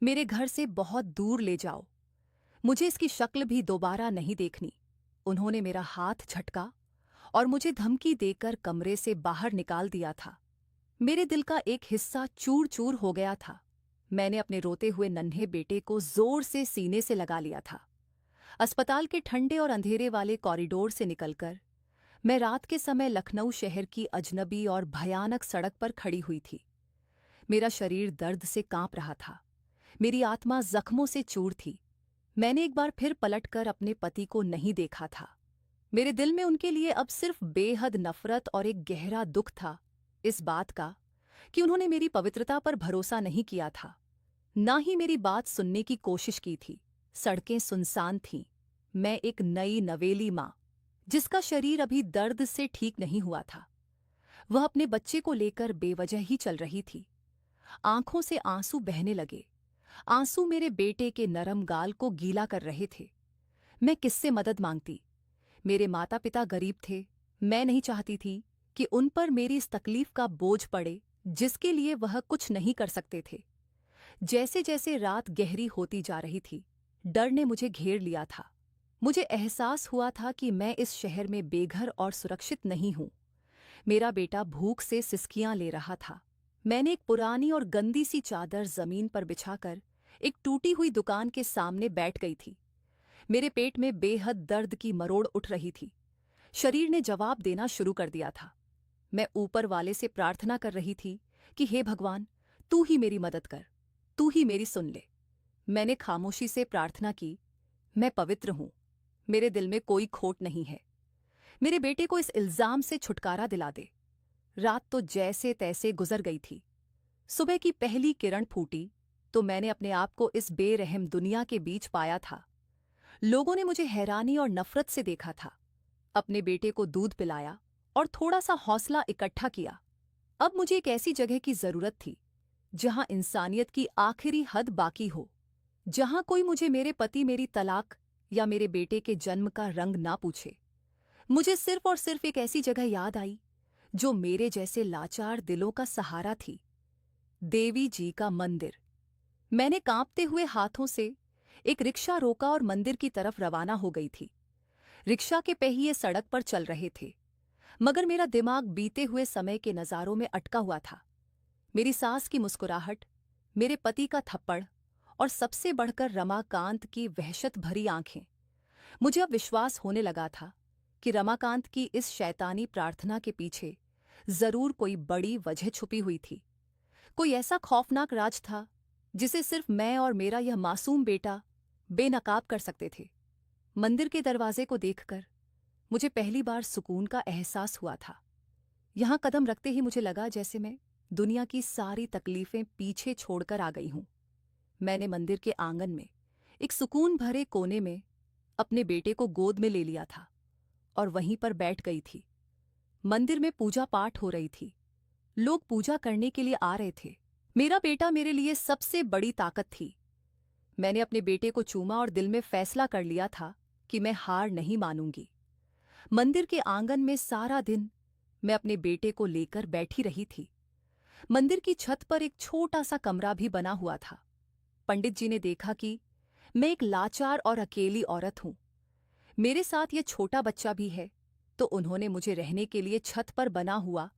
मेरे घर से बहुत दूर ले जाओ। मुझे इसकी शक्ल भी दोबारा नहीं देखनी। उन्होंने मेरा हाथ झटका और मुझे धमकी देकर कमरे से बाहर निकाल दिया था। मेरे दिल का एक हिस्सा चूर चूर हो गया था। मैंने अपने रोते हुए नन्हे बेटे को जोर से सीने से लगा लिया था। अस्पताल के ठंडे और अंधेरे वाले कॉरिडोर से निकलकर मैं रात के समय लखनऊ शहर की अजनबी और भयानक सड़क पर खड़ी हुई थी। मेरा शरीर दर्द से कांप रहा था। मेरी आत्मा जख्मों से चूर थी। मैंने एक बार फिर पलटकर अपने पति को नहीं देखा था। मेरे दिल में उनके लिए अब सिर्फ बेहद नफरत और एक गहरा दुख था, इस बात का कि उन्होंने मेरी पवित्रता पर भरोसा नहीं किया था, ना ही मेरी बात सुनने की कोशिश की थी। सड़कें सुनसान थीं। मैं एक नई नवेली माँ, जिसका शरीर अभी दर्द से ठीक नहीं हुआ था। वह अपने बच्चे को लेकर बेवजह ही चल रही थी। आंखों से आंसू बहने लगे। आंसू मेरे बेटे के नरम गाल को गीला कर रहे थे। मैं किससे मदद मांगती? मेरे माता पिता गरीब थे। मैं नहीं चाहती थी कि उन पर मेरी इस तकलीफ का बोझ पड़े जिसके लिए वह कुछ नहीं कर सकते थे। जैसे जैसे रात गहरी होती जा रही थी, डर ने मुझे घेर लिया था। मुझे एहसास हुआ था कि मैं इस शहर में बेघर और सुरक्षित नहीं हूं। मेरा बेटा भूख से सिसकियां ले रहा था। मैंने एक पुरानी और गंदी सी चादर जमीन पर बिछाकर एक टूटी हुई दुकान के सामने बैठ गई थी। मेरे पेट में बेहद दर्द की मरोड़ उठ रही थी। शरीर ने जवाब देना शुरू कर दिया था। मैं ऊपर वाले से प्रार्थना कर रही थी कि हे भगवान, तू ही मेरी मदद कर, तू ही मेरी सुन ले। मैंने खामोशी से प्रार्थना की, मैं पवित्र हूं, मेरे दिल में कोई खोट नहीं है। मेरे बेटे को इस इल्जाम से छुटकारा दिला दे। रात तो जैसे तैसे गुजर गई थी। सुबह की पहली किरण फूटी तो मैंने अपने आप को इस बेरहम दुनिया के बीच पाया था। लोगों ने मुझे हैरानी और नफरत से देखा था। अपने बेटे को दूध पिलाया और थोड़ा सा हौसला इकट्ठा किया। अब मुझे एक ऐसी जगह की जरूरत थी जहां इंसानियत की आखिरी हद बाकी हो, जहां कोई मुझे मेरे पति, मेरी तलाक या मेरे बेटे के जन्म का रंग ना पूछे। मुझे सिर्फ और सिर्फ एक ऐसी जगह याद आई जो मेरे जैसे लाचार दिलों का सहारा थी। देवी जी का मंदिर। मैंने कांपते हुए हाथों से एक रिक्शा रोका और मंदिर की तरफ रवाना हो गई थी। रिक्शा के पहिए सड़क पर चल रहे थे, मगर मेरा दिमाग बीते हुए समय के नज़ारों में अटका हुआ था। मेरी सास की मुस्कुराहट, मेरे पति का थप्पड़ और सबसे बढ़कर रमाकांत की वहशत भरी आंखें। मुझे अब विश्वास होने लगा था कि रमाकांत की इस शैतानी प्रार्थना के पीछे जरूर कोई बड़ी वजह छुपी हुई थी। कोई ऐसा खौफनाक राज था जिसे सिर्फ मैं और मेरा यह मासूम बेटा बेनकाब कर सकते थे। मंदिर के दरवाजे को देखकर मुझे पहली बार सुकून का एहसास हुआ था। यहां कदम रखते ही मुझे लगा जैसे मैं दुनिया की सारी तकलीफें पीछे छोड़कर आ गई हूं। मैंने मंदिर के आंगन में एक सुकून भरे कोने में अपने बेटे को गोद में ले लिया था और वहीं पर बैठ गई थी। मंदिर में पूजा पाठ हो रही थी। लोग पूजा करने के लिए आ रहे थे। मेरा बेटा मेरे लिए सबसे बड़ी ताकत थी। मैंने अपने बेटे को चूमा और दिल में फैसला कर लिया था कि मैं हार नहीं मानूंगी। मंदिर के आंगन में सारा दिन मैं अपने बेटे को लेकर बैठी रही थी। मंदिर की छत पर एक छोटा सा कमरा भी बना हुआ था। पंडित जी ने देखा कि मैं एक लाचार और अकेली औरत हूं, मेरे साथ ये छोटा बच्चा भी है, तो उन्होंने मुझे रहने के लिए छत पर बना हुआ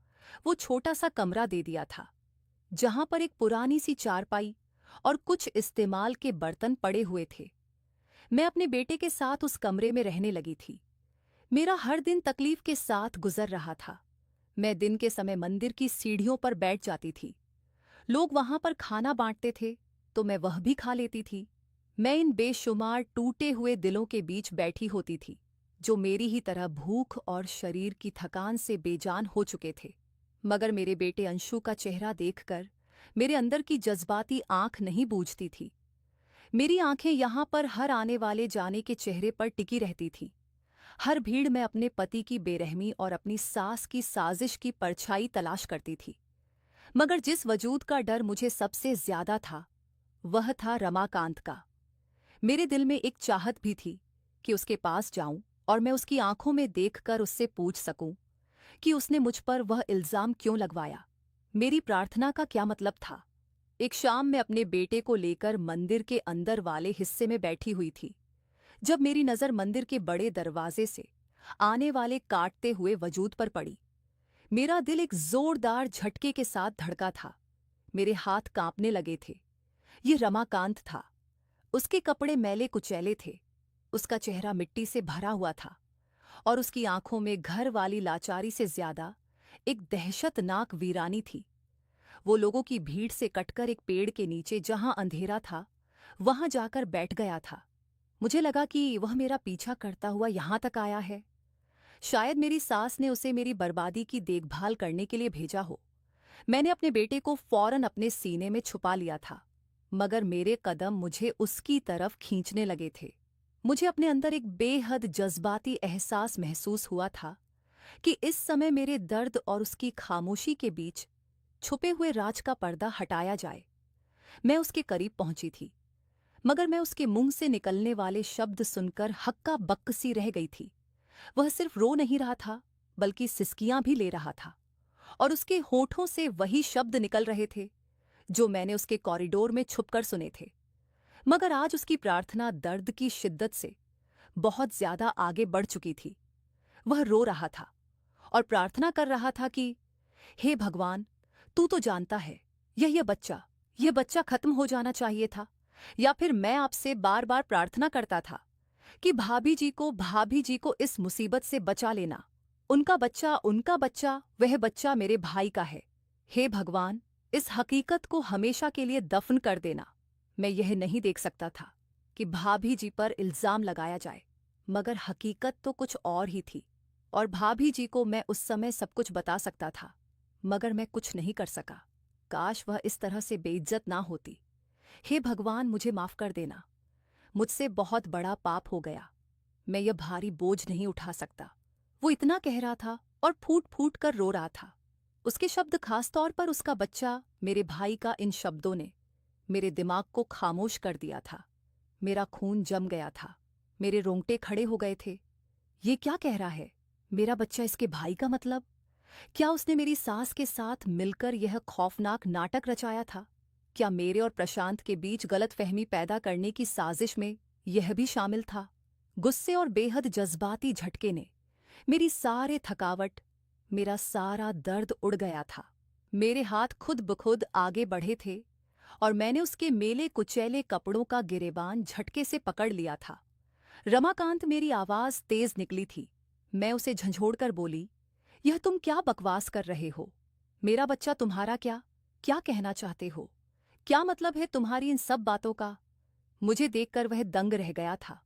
वो छोटा सा कमरा दे दिया था, जहां पर एक पुरानी सी चारपाई और कुछ इस्तेमाल के बर्तन पड़े हुए थे। मैं अपने बेटे के साथ उस कमरे में रहने लगी थी। मेरा हर दिन तकलीफ के साथ गुजर रहा था। मैं दिन के समय मंदिर की सीढ़ियों पर बैठ जाती थी। लोग वहां पर खाना बांटते थे तो मैं वह भी खा लेती थी। मैं इन बेशुमार टूटे हुए दिलों के बीच बैठी होती थी जो मेरी ही तरह भूख और शरीर की थकान से बेजान हो चुके थे। मगर मेरे बेटे अंशु का चेहरा देखकर मेरे अंदर की जज्बाती आंख नहीं बूझती थी। मेरी आंखें यहां पर हर आने वाले जाने के चेहरे पर टिकी रहती थीं। हर भीड़ में अपने पति की बेरहमी और अपनी सास की साजिश की परछाई तलाश करती थी। मगर जिस वजूद का डर मुझे सबसे ज्यादा था वह था रमाकांत का। मेरे दिल में एक चाहत भी थी कि उसके पास जाऊं और मैं उसकी आंखों में देखकर उससे पूछ सकूं कि उसने मुझ पर वह इल्जाम क्यों लगवाया। मेरी प्रार्थना का क्या मतलब था? एक शाम मैं अपने बेटे को लेकर मंदिर के अंदर वाले हिस्से में बैठी हुई थी, जब मेरी नज़र मंदिर के बड़े दरवाजे से आने वाले काटते हुए वजूद पर पड़ी। मेरा दिल एक जोरदार झटके के साथ धड़का था। मेरे हाथ कांपने लगे थे। ये रमाकांत था। उसके कपड़े मैले कुचैले थे, उसका चेहरा मिट्टी से भरा हुआ था और उसकी आंखों में घर वाली लाचारी से ज्यादा एक दहशतनाक वीरानी थी। वो लोगों की भीड़ से कटकर एक पेड़ के नीचे जहां अंधेरा था वहां जाकर बैठ गया था। मुझे लगा कि वह मेरा पीछा करता हुआ यहां तक आया है। शायद मेरी सास ने उसे मेरी बर्बादी की देखभाल करने के लिए भेजा हो। मैंने अपने बेटे को फौरन अपने सीने में छुपा लिया था, मगर मेरे कदम मुझे उसकी तरफ खींचने लगे थे। मुझे अपने अंदर एक बेहद जज्बाती एहसास महसूस हुआ था कि इस समय मेरे दर्द और उसकी खामोशी के बीच छुपे हुए राज का पर्दा हटाया जाए। मैं उसके करीब पहुंची थी, मगर मैं उसके मुंह से निकलने वाले शब्द सुनकर हक्का बक्क सी रह गई थी। वह सिर्फ रो नहीं रहा था, बल्कि सिसकियां भी ले रहा था, और उसके होठों से वही शब्द निकल रहे थे जो मैंने उसके कॉरिडोर में छुपकर सुने थे। मगर आज उसकी प्रार्थना दर्द की शिद्दत से बहुत ज्यादा आगे बढ़ चुकी थी। वह रो रहा था और प्रार्थना कर रहा था कि हे भगवान, तू तो जानता है, यह बच्चा खत्म हो जाना चाहिए था। या फिर मैं आपसे बार बार प्रार्थना करता था कि भाभी जी को इस मुसीबत से बचा लेना। उनका बच्चा, वह बच्चा मेरे भाई का है। हे भगवान, इस हकीकत को हमेशा के लिए दफन कर देना। मैं यह नहीं देख सकता था कि भाभी जी पर इल्जाम लगाया जाए, मगर हकीकत तो कुछ और ही थी, और भाभी जी को मैं उस समय सब कुछ बता सकता था, मगर मैं कुछ नहीं कर सका। काश वह इस तरह से बेइज्जत ना होती। हे भगवान, मुझे माफ कर देना। मुझसे बहुत बड़ा पाप हो गया। मैं यह भारी बोझ नहीं उठा सकता। वो इतना कह रहा था और फूट फूट कर रो रहा था। उसके शब्द, खासतौर पर उसका बच्चा, मेरे भाई का, इन शब्दों ने मेरे दिमाग को खामोश कर दिया था। मेरा खून जम गया था, मेरे रोंगटे खड़े हो गए थे। ये क्या कह रहा है? मेरा बच्चा इसके भाई का मतलब? क्या उसने मेरी सास के साथ मिलकर यह खौफनाक नाटक रचाया था? क्या मेरे और प्रशांत के बीच गलतफहमी पैदा करने की साजिश में यह भी शामिल था? गुस्से और बेहद जज्बाती झटके ने मेरी सारे थकावट, मेरा सारा दर्द उड़ गया था। मेरे हाथ खुद ब खुद आगे बढ़े थे और मैंने उसके मेले कुचैले कपड़ों का गिरेबान झटके से पकड़ लिया था। रमाकांत, मेरी आवाज तेज निकली थी। मैं उसे झंझोड़कर बोली, यह तुम क्या बकवास कर रहे हो? मेरा बच्चा तुम्हारा क्या? क्या कहना चाहते हो? क्या मतलब है तुम्हारी इन सब बातों का? मुझे देखकर वह दंग रह गया था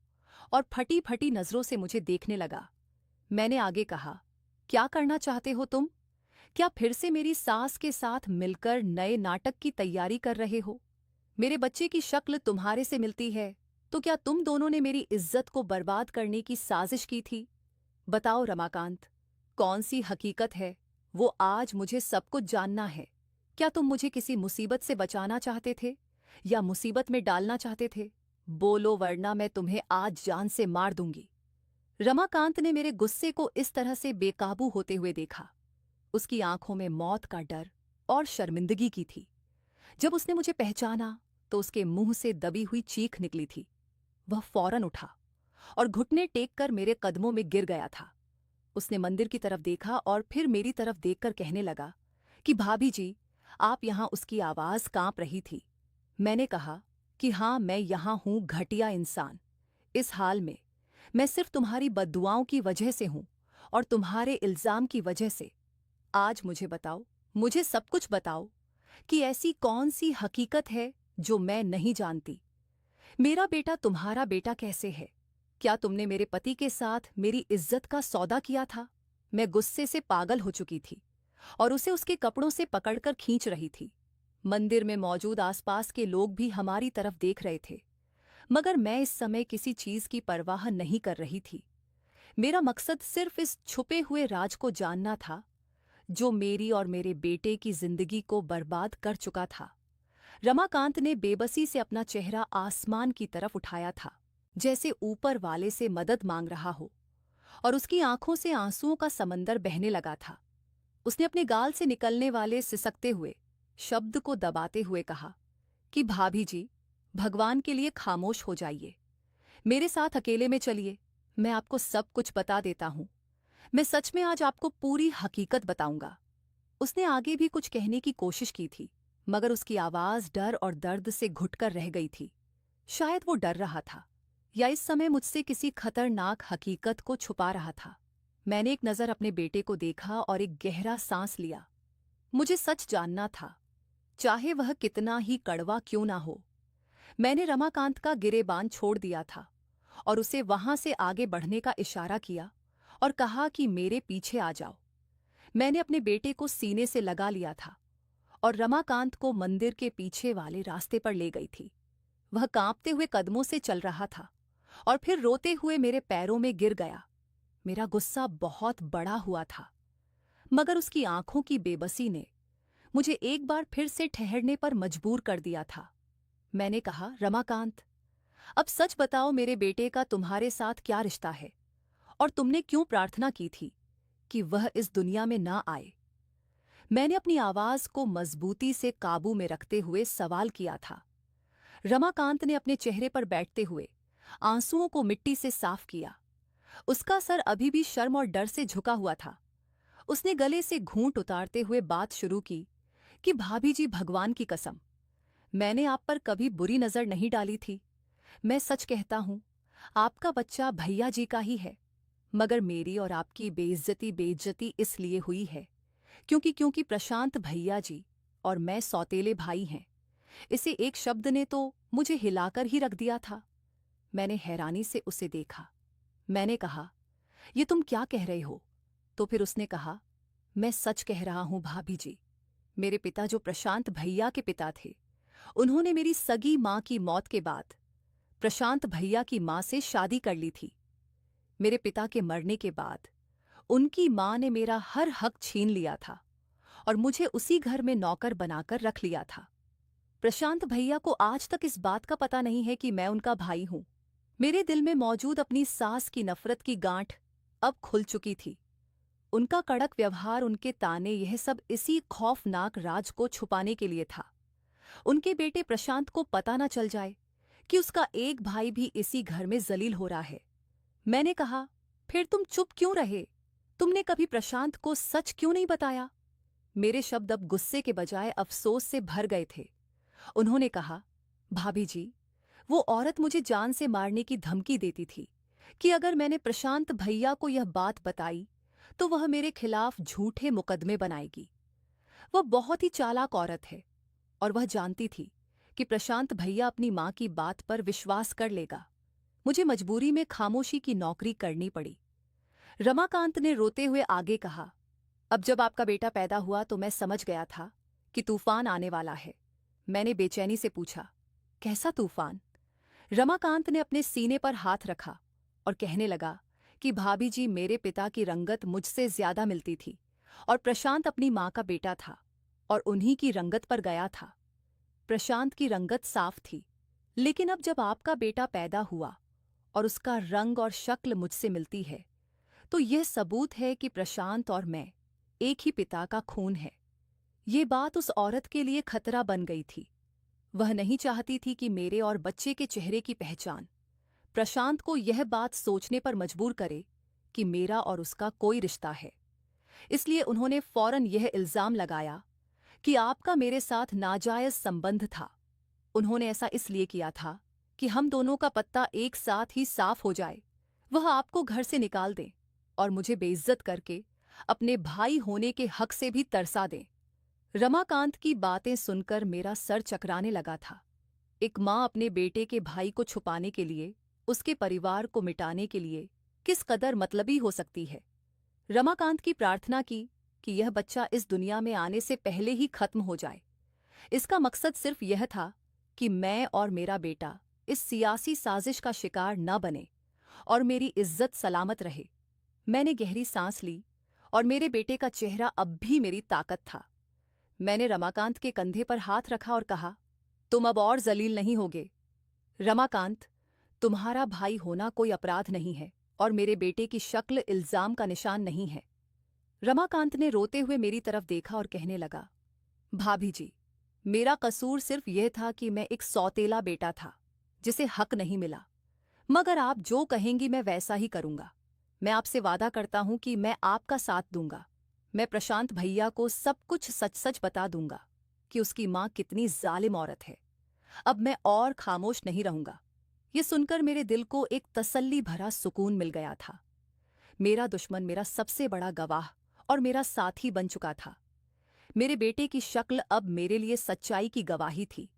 और फटी फटी नजरों से मुझे देखने लगा। मैंने आगे कहा, क्या करना चाहते हो तुम? क्या फिर से मेरी सास के साथ मिलकर नए नाटक की तैयारी कर रहे हो? मेरे बच्चे की शक्ल तुम्हारे से मिलती है, तो क्या तुम दोनों ने मेरी इज्जत को बर्बाद करने की साजिश की थी? बताओ रमाकांत, कौन सी हकीकत है? वो आज मुझे सब कुछ जानना है। क्या तुम मुझे किसी मुसीबत से बचाना चाहते थे या मुसीबत में डालना चाहते थे? बोलो, वरना मैं तुम्हें आज जान से मार दूंगी। रमाकांत ने मेरे गुस्से को इस तरह से बेकाबू होते हुए देखा। उसकी आंखों में मौत का डर और शर्मिंदगी की थी। जब उसने मुझे पहचाना तो उसके मुंह से दबी हुई चीख निकली थी। वह फौरन उठा और घुटने टेक कर मेरे कदमों में गिर गया था। उसने मंदिर की तरफ देखा और फिर मेरी तरफ देखकर कहने लगा कि भाभी जी, आप यहाँ। उसकी आवाज कांप रही थी। मैंने कहा कि हाँ, मैं यहाँ हूँ, घटिया इंसान। इस हाल में मैं सिर्फ तुम्हारी बद्दुआओं की वजह से हूँ और तुम्हारे इल्जाम की वजह से। आज मुझे बताओ, मुझे सब कुछ बताओ कि ऐसी कौन सी हकीकत है जो मैं नहीं जानती। मेरा बेटा तुम्हारा बेटा कैसे है? क्या तुमने मेरे पति के साथ मेरी इज्जत का सौदा किया था? मैं गुस्से से पागल हो चुकी थी और उसे उसके कपड़ों से पकड़कर खींच रही थी। मंदिर में मौजूद आसपास के लोग भी हमारी तरफ देख रहे थे, मगर मैं इस समय किसी चीज की परवाह नहीं कर रही थी। मेरा मकसद सिर्फ इस छुपे हुए राज को जानना था जो मेरी और मेरे बेटे की जिंदगी को बर्बाद कर चुका था। रमाकांत ने बेबसी से अपना चेहरा आसमान की तरफ उठाया था, जैसे ऊपर वाले से मदद मांग रहा हो, और उसकी आंखों से आंसुओं का समंदर बहने लगा था। उसने अपने गाल से निकलने वाले सिसकते हुए शब्द को दबाते हुए कहा कि भाभी जी, भगवान के लिए खामोश हो जाइए। मेरे साथ अकेले में चलिए, मैं आपको सब कुछ बता देता हूं। मैं सच में आज आपको पूरी हकीकत बताऊंगा। उसने आगे भी कुछ कहने की कोशिश की थी, मगर उसकी आवाज डर और दर्द से घुटकर रह गई थी। शायद वो डर रहा था या इस समय मुझसे किसी खतरनाक हकीकत को छुपा रहा था। मैंने एक नज़र अपने बेटे को देखा और एक गहरा सांस लिया। मुझे सच जानना था, चाहे वह कितना ही कड़वा क्यों ना हो। मैंने रमाकांत का गिरेबान छोड़ दिया था और उसे वहां से आगे बढ़ने का इशारा किया और कहा कि मेरे पीछे आ जाओ। मैंने अपने बेटे को सीने से लगा लिया था और रमाकांत को मंदिर के पीछे वाले रास्ते पर ले गई थी। वह कांपते हुए कदमों से चल रहा था और फिर रोते हुए मेरे पैरों में गिर गया। मेरा गुस्सा बहुत बड़ा हुआ था, मगर उसकी आंखों की बेबसी ने मुझे एक बार फिर से ठहरने पर मजबूर कर दिया था। मैंने कहा, रमाकांत, अब सच बताओ, मेरे बेटे का तुम्हारे साथ क्या रिश्ता है और तुमने क्यों प्रार्थना की थी कि वह इस दुनिया में ना आए? मैंने अपनी आवाज को मजबूती से काबू में रखते हुए सवाल किया था। रमाकांत ने अपने चेहरे पर बैठते हुए आंसुओं को मिट्टी से साफ किया। उसका सर अभी भी शर्म और डर से झुका हुआ था। उसने गले से घूंट उतारते हुए बात शुरू की कि भाभी जी, भगवान की कसम, मैंने आप पर कभी बुरी नजर नहीं डाली थी। मैं सच कहता हूं, आपका बच्चा भैया जी का ही है, मगर मेरी और आपकी बेइज्जती इसलिए हुई है क्योंकि प्रशांत भैया जी और मैं सौतेले भाई हैं। इसे एक शब्द ने तो मुझे हिलाकर ही रख दिया था। मैंने हैरानी से उसे देखा। मैंने कहा, ये तुम क्या कह रहे हो? तो फिर उसने कहा, मैं सच कह रहा हूं भाभी जी। मेरे पिता, जो प्रशांत भैया के पिता थे, उन्होंने मेरी सगी मां की मौत के बाद प्रशांत भैया की मां से शादी कर ली थी। मेरे पिता के मरने के बाद उनकी मां ने मेरा हर हक छीन लिया था और मुझे उसी घर में नौकर बनाकर रख लिया था। प्रशांत भैया को आज तक इस बात का पता नहीं है कि मैं उनका भाई हूं। मेरे दिल में मौजूद अपनी सास की नफरत की गांठ अब खुल चुकी थी। उनका कड़क व्यवहार, उनके ताने, यह सब इसी खौफनाक राज को छुपाने के लिए था। उनके बेटे प्रशांत को पता न चल जाए कि उसका एक भाई भी इसी घर में जलील हो रहा है। मैंने कहा, फिर तुम चुप क्यों रहे? तुमने कभी प्रशांत को सच क्यों नहीं बताया? मेरे शब्द अब गुस्से के बजाय अफसोस से भर गए थे। उन्होंने कहा, भाभी जी, वो औरत मुझे जान से मारने की धमकी देती थी कि अगर मैंने प्रशांत भैया को यह बात बताई तो वह मेरे खिलाफ झूठे मुकदमे बनाएगी। वह बहुत ही चालाक औरत है और वह जानती थी कि प्रशांत भैया अपनी मां की बात पर विश्वास कर लेगा। मुझे मजबूरी में खामोशी की नौकरी करनी पड़ी। रमाकांत ने रोते हुए आगे कहा, अब जब आपका बेटा पैदा हुआ तो मैं समझ गया था कि तूफान आने वाला है। मैंने बेचैनी से पूछा, कैसा तूफान? रमाकांत ने अपने सीने पर हाथ रखा और कहने लगा कि भाभी जी, मेरे पिता की रंगत मुझसे ज्यादा मिलती थी और प्रशांत अपनी मां का बेटा था और उन्हीं की रंगत पर गया था। प्रशांत की रंगत साफ थी, लेकिन अब जब आपका बेटा पैदा हुआ और उसका रंग और शक्ल मुझसे मिलती है, तो यह सबूत है कि प्रशांत और मैं एक ही पिता का खून है। ये बात उस औरत के लिए खतरा बन गई थी। वह नहीं चाहती थी कि मेरे और बच्चे के चेहरे की पहचान प्रशांत को यह बात सोचने पर मजबूर करे कि मेरा और उसका कोई रिश्ता है। इसलिए उन्होंने फौरन यह इल्जाम लगाया कि आपका मेरे साथ नाजायज संबंध था। उन्होंने ऐसा इसलिए किया था कि हम दोनों का पत्ता एक साथ ही साफ हो जाए। वह आपको घर से निकाल दें और मुझे बेइज्जत करके अपने भाई होने के हक से भी तरसा दें। रमाकांत की बातें सुनकर मेरा सर चकराने लगा था। एक मां अपने बेटे के भाई को छुपाने के लिए, उसके परिवार को मिटाने के लिए किस कदर मतलबी हो सकती है। रमाकांत की प्रार्थना की कि यह बच्चा इस दुनिया में आने से पहले ही खत्म हो जाए। इसका मकसद सिर्फ यह था कि मैं और मेरा बेटा इस सियासी साजिश का शिकार न बने और मेरी इज्जत सलामत रहे। मैंने गहरी सांस ली और मेरे बेटे का चेहरा अब भी मेरी ताकत था। मैंने रमाकांत के कंधे पर हाथ रखा और कहा, तुम अब और जलील नहीं होगे। रमाकांत, तुम्हारा भाई होना कोई अपराध नहीं है और मेरे बेटे की शक्ल इल्जाम का निशान नहीं है। रमाकांत ने रोते हुए मेरी तरफ देखा और कहने लगा, भाभी जी, मेरा कसूर सिर्फ यह था कि मैं एक सौतेला बेटा था जिसे हक नहीं मिला। मगर आप जो कहेंगी मैं वैसा ही करूंगा। मैं आपसे वादा करता हूं कि मैं आपका साथ दूंगा। मैं प्रशांत भैया को सब कुछ सच सच बता दूंगा कि उसकी मां कितनी जालिम औरत है। अब मैं और खामोश नहीं रहूंगा। ये सुनकर मेरे दिल को एक तसल्ली भरा सुकून मिल गया था। मेरा दुश्मन मेरा सबसे बड़ा गवाह और मेरा साथी बन चुका था। मेरे बेटे की शक्ल अब मेरे लिए सच्चाई की गवाही थी।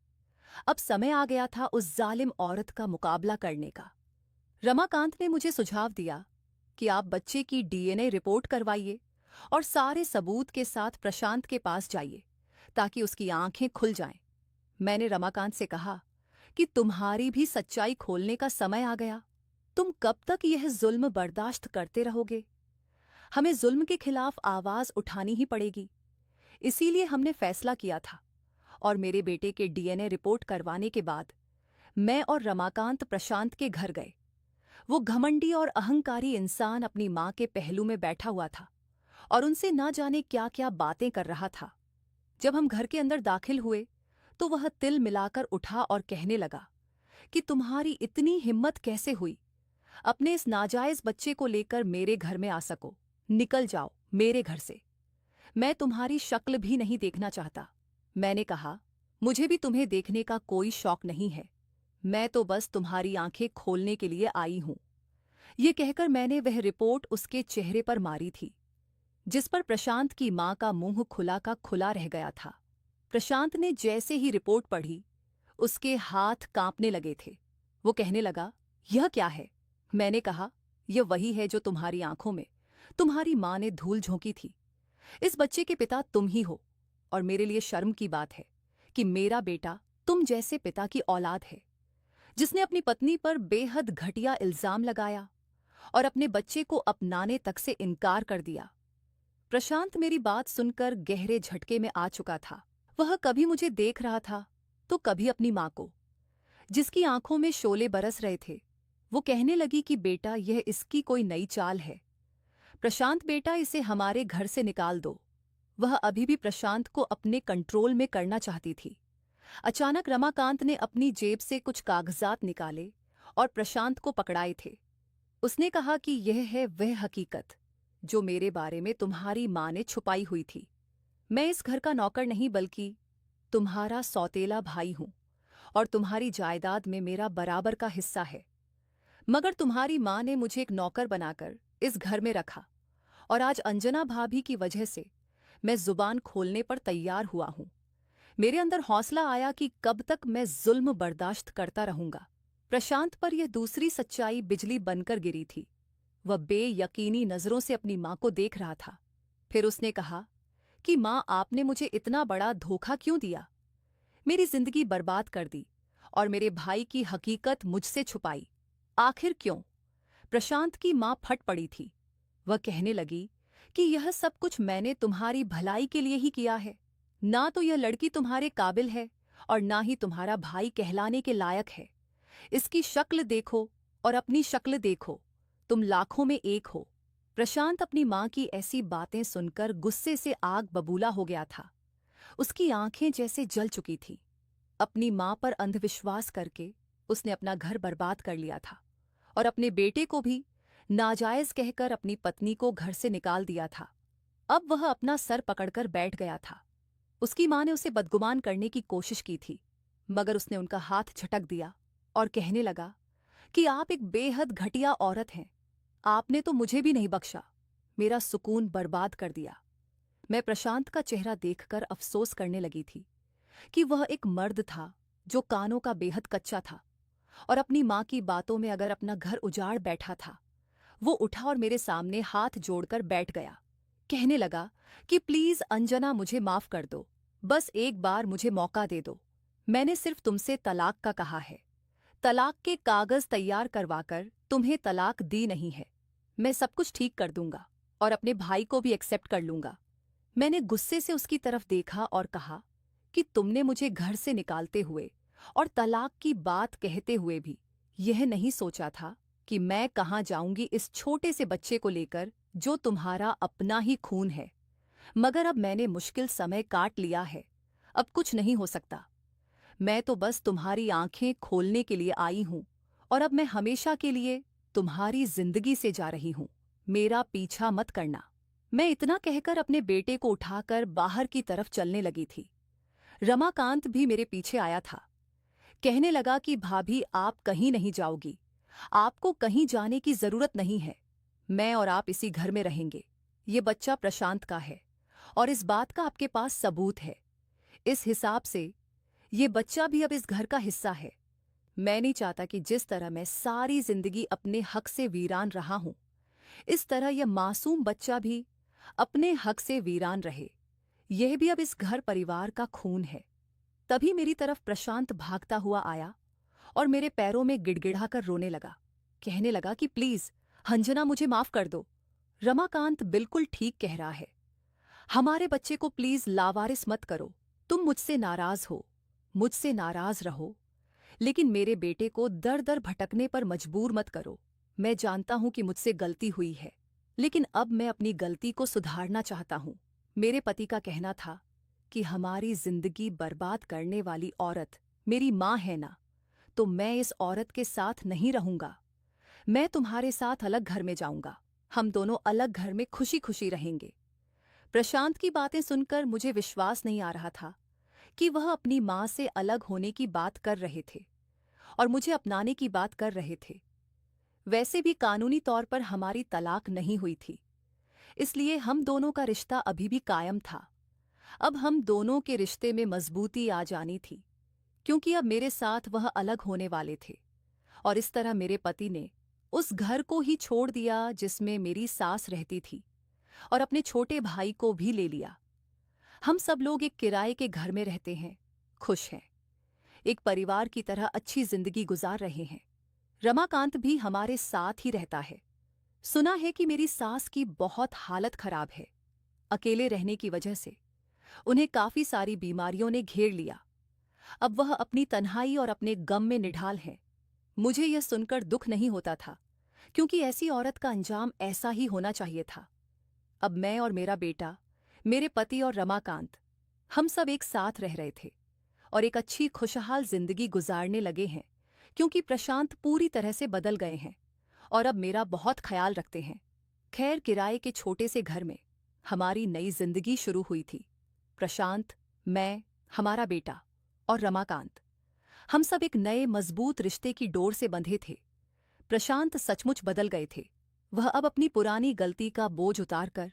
अब समय आ गया था उस जालिम औरत का मुकाबला करने का। रमाकांत ने मुझे सुझाव दिया कि आप बच्चे की डीएनए रिपोर्ट करवाइए और सारे सबूत के साथ प्रशांत के पास जाइए ताकि उसकी आंखें खुल जाएं। मैंने रमाकांत से कहा कि तुम्हारी भी सच्चाई खोलने का समय आ गया। तुम कब तक यह जुल्म बर्दाश्त करते रहोगे? हमें जुल्म के खिलाफ आवाज उठानी ही पड़ेगी। इसीलिए हमने फैसला किया था और मेरे बेटे के डीएनए रिपोर्ट करवाने के बाद मैं और रमाकांत प्रशांत के घर गए। वो घमंडी और अहंकारी इंसान अपनी मां के पहलू में बैठा हुआ था और उनसे ना जाने क्या क्या बातें कर रहा था। जब हम घर के अंदर दाखिल हुए तो वह तिल मिलाकर उठा और कहने लगा कि तुम्हारी इतनी हिम्मत कैसे हुई? अपने इस नाजायज बच्चे को लेकर मेरे घर में आ सको। निकल जाओ मेरे घर से। मैं तुम्हारी शक्ल भी नहीं देखना चाहता। मैंने कहा, मुझे भी तुम्हें देखने का कोई शौक नहीं है। मैं तो बस तुम्हारी आंखें खोलने के लिए आई हूं। ये कहकर मैंने वह रिपोर्ट उसके चेहरे पर मारी थी, जिस पर प्रशांत की मां का मुंह खुला का खुला रह गया था। प्रशांत ने जैसे ही रिपोर्ट पढ़ी, उसके हाथ कांपने लगे थे। वो कहने लगा, यह क्या है? मैंने कहा, यह वही है जो तुम्हारी आंखों में तुम्हारी मां ने धूल झोंकी थी। इस बच्चे के पिता तुम ही हो और मेरे लिए शर्म की बात है कि मेरा बेटा तुम जैसे पिता की औलाद है, जिसने अपनी पत्नी पर बेहद घटिया इल्जाम लगाया और अपने बच्चे को अपनाने तक से इनकार कर दिया। प्रशांत मेरी बात सुनकर गहरे झटके में आ चुका था। वह कभी मुझे देख रहा था तो कभी अपनी मां को, जिसकी आंखों में शोले बरस रहे थे। वो कहने लगी कि बेटा, यह इसकी कोई नई चाल है। प्रशांत बेटा, इसे हमारे घर से निकाल दो। वह अभी भी प्रशांत को अपने कंट्रोल में करना चाहती थी। अचानक रमाकांत ने अपनी जेब से कुछ कागजात निकाले और प्रशांत को पकड़ाए थे। उसने कहा कि यह है वह हकीकत जो मेरे बारे में तुम्हारी मां ने छुपाई हुई थी। मैं इस घर का नौकर नहीं बल्कि तुम्हारा सौतेला भाई हूं और तुम्हारी जायदाद में मेरा बराबर का हिस्सा है। मगर तुम्हारी मां ने मुझे एक नौकर बनाकर इस घर में रखा और आज अंजना भाभी की वजह से मैं जुबान खोलने पर तैयार हुआ हूं। मेरे अंदर हौसला आया कि कब तक मैं जुल्म बर्दाश्त करता रहूंगा। प्रशांत पर यह दूसरी सच्चाई बिजली बनकर गिरी थी। वह बेयकीनी नजरों से अपनी मां को देख रहा था। फिर उसने कहा कि मां, आपने मुझे इतना बड़ा धोखा क्यों दिया? मेरी जिंदगी बर्बाद कर दी और मेरे भाई की हकीकत मुझसे छुपाई। आखिर क्यों? प्रशांत की मां फट पड़ी थी। वह कहने लगी कि यह सब कुछ मैंने तुम्हारी भलाई के लिए ही किया है। ना तो यह लड़की तुम्हारे काबिल है और ना ही तुम्हारा भाई कहलाने के लायक है। इसकी शक्ल देखो और अपनी शक्ल देखो, तुम लाखों में एक हो। प्रशांत अपनी मां की ऐसी बातें सुनकर गुस्से से आग बबूला हो गया था। उसकी आंखें जैसे जल चुकी थीं। अपनी मां पर अंधविश्वास करके उसने अपना घर बर्बाद कर लिया था और अपने बेटे को भी नाजायज कहकर अपनी पत्नी को घर से निकाल दिया था। अब वह अपना सर पकड़कर बैठ गया था। उसकी मां ने उसे बदगुमान करने की कोशिश की थी, मगर उसने उनका हाथ झटक दिया और कहने लगा कि आप एक बेहद घटिया औरत हैं। आपने तो मुझे भी नहीं बख्शा, मेरा सुकून बर्बाद कर दिया। मैं प्रशांत का चेहरा देखकर अफसोस करने लगी थी कि वह एक मर्द था जो कानों का बेहद कच्चा था और अपनी मां की बातों में अगर अपना घर उजाड़ बैठा था। वो उठा और मेरे सामने हाथ जोड़कर बैठ गया। कहने लगा कि प्लीज अंजना, मुझे माफ कर दो। बस एक बार मुझे मौका दे दो। मैंने सिर्फ तुमसे तलाक का कहा है। तलाक के कागज तैयार करवाकर तुम्हें तलाक दी नहीं है। मैं सब कुछ ठीक कर दूंगा और अपने भाई को भी एक्सेप्ट कर लूंगा। मैंने गुस्से से उसकी तरफ देखा और कहा कि तुमने मुझे घर से निकालते हुए और तलाक की बात कहते हुए भी यह नहीं सोचा था कि मैं कहाँ जाऊंगी इस छोटे से बच्चे को लेकर जो तुम्हारा अपना ही खून है। मगर अब मैंने मुश्किल समय काट लिया है। अब कुछ नहीं हो सकता। मैं तो बस तुम्हारी आंखें खोलने के लिए आई हूं और अब मैं हमेशा के लिए तुम्हारी जिंदगी से जा रही हूं। मेरा पीछा मत करना। मैं इतना कहकर अपने बेटे को उठाकर बाहर की तरफ चलने लगी थी। रमाकांत भी मेरे पीछे आया था। कहने लगा कि भाभी, आप कहीं नहीं जाओगी। आपको कहीं जाने की जरूरत नहीं है। मैं और आप इसी घर में रहेंगे। ये बच्चा प्रशांत का है और इस बात का आपके पास सबूत है। इस हिसाब से ये बच्चा भी अब इस घर का हिस्सा है। मैं नहीं चाहता कि जिस तरह मैं सारी जिंदगी अपने हक से वीरान रहा हूं, इस तरह यह मासूम बच्चा भी अपने हक से वीरान रहे। यह भी अब इस घर परिवार का खून है। तभी मेरी तरफ प्रशांत भागता हुआ आया और मेरे पैरों में गिड़गिड़ाकर रोने लगा। कहने लगा कि प्लीज अंजना मुझे माफ कर दो। रमाकांत बिल्कुल ठीक कह रहा है। हमारे बच्चे को प्लीज लावारिस मत करो। तुम मुझसे नाराज हो, मुझसे नाराज रहो, लेकिन मेरे बेटे को दर दर भटकने पर मजबूर मत करो। मैं जानता हूं कि मुझसे गलती हुई है, लेकिन अब मैं अपनी गलती को सुधारना चाहता हूं। मेरे पति का कहना था कि हमारी जिंदगी बर्बाद करने वाली औरत मेरी मां है ना, तो मैं इस औरत के साथ नहीं रहूंगा। मैं तुम्हारे साथ अलग घर में जाऊंगा। हम दोनों अलग घर में खुशी खुशी रहेंगे। प्रशांत की बातें सुनकर मुझे विश्वास नहीं आ रहा था कि वह अपनी मां से अलग होने की बात कर रहे थे और मुझे अपनाने की बात कर रहे थे। वैसे भी कानूनी तौर पर हमारी तलाक नहीं हुई थी, इसलिए हम दोनों का रिश्ता अभी भी कायम था। अब हम दोनों के रिश्ते में मजबूती आ जानी थी, क्योंकि अब मेरे साथ वह अलग होने वाले थे और इस तरह मेरे पति ने उस घर को ही छोड़ दिया जिसमें मेरी सास रहती थी और अपने छोटे भाई को भी ले लिया। हम सब लोग एक किराए के घर में रहते हैं, खुश हैं, एक परिवार की तरह अच्छी जिंदगी गुजार रहे हैं। रमाकांत भी हमारे साथ ही रहता है। सुना है कि मेरी सास की बहुत हालत खराब है। अकेले रहने की वजह से उन्हें काफी सारी बीमारियों ने घेर लिया। अब वह अपनी तन्हाई और अपने गम में निढाल है। मुझे यह सुनकर दुख नहीं होता था, क्योंकि ऐसी औरत का अंजाम ऐसा ही होना चाहिए था। अब मैं और मेरा बेटा, मेरे पति और रमाकांत, हम सब एक साथ रह रहे थे और एक अच्छी खुशहाल जिंदगी गुजारने लगे हैं, क्योंकि प्रशांत पूरी तरह से बदल गए हैं और अब मेरा बहुत ख्याल रखते हैं। खैर, किराए के छोटे से घर में हमारी नई जिंदगी शुरू हुई थी। प्रशांत, मैं, हमारा बेटा और रमाकांत, हम सब एक नए मजबूत रिश्ते की डोर से बंधे थे। प्रशांत सचमुच बदल गए थे। वह अब अपनी पुरानी गलती का बोझ उतारकर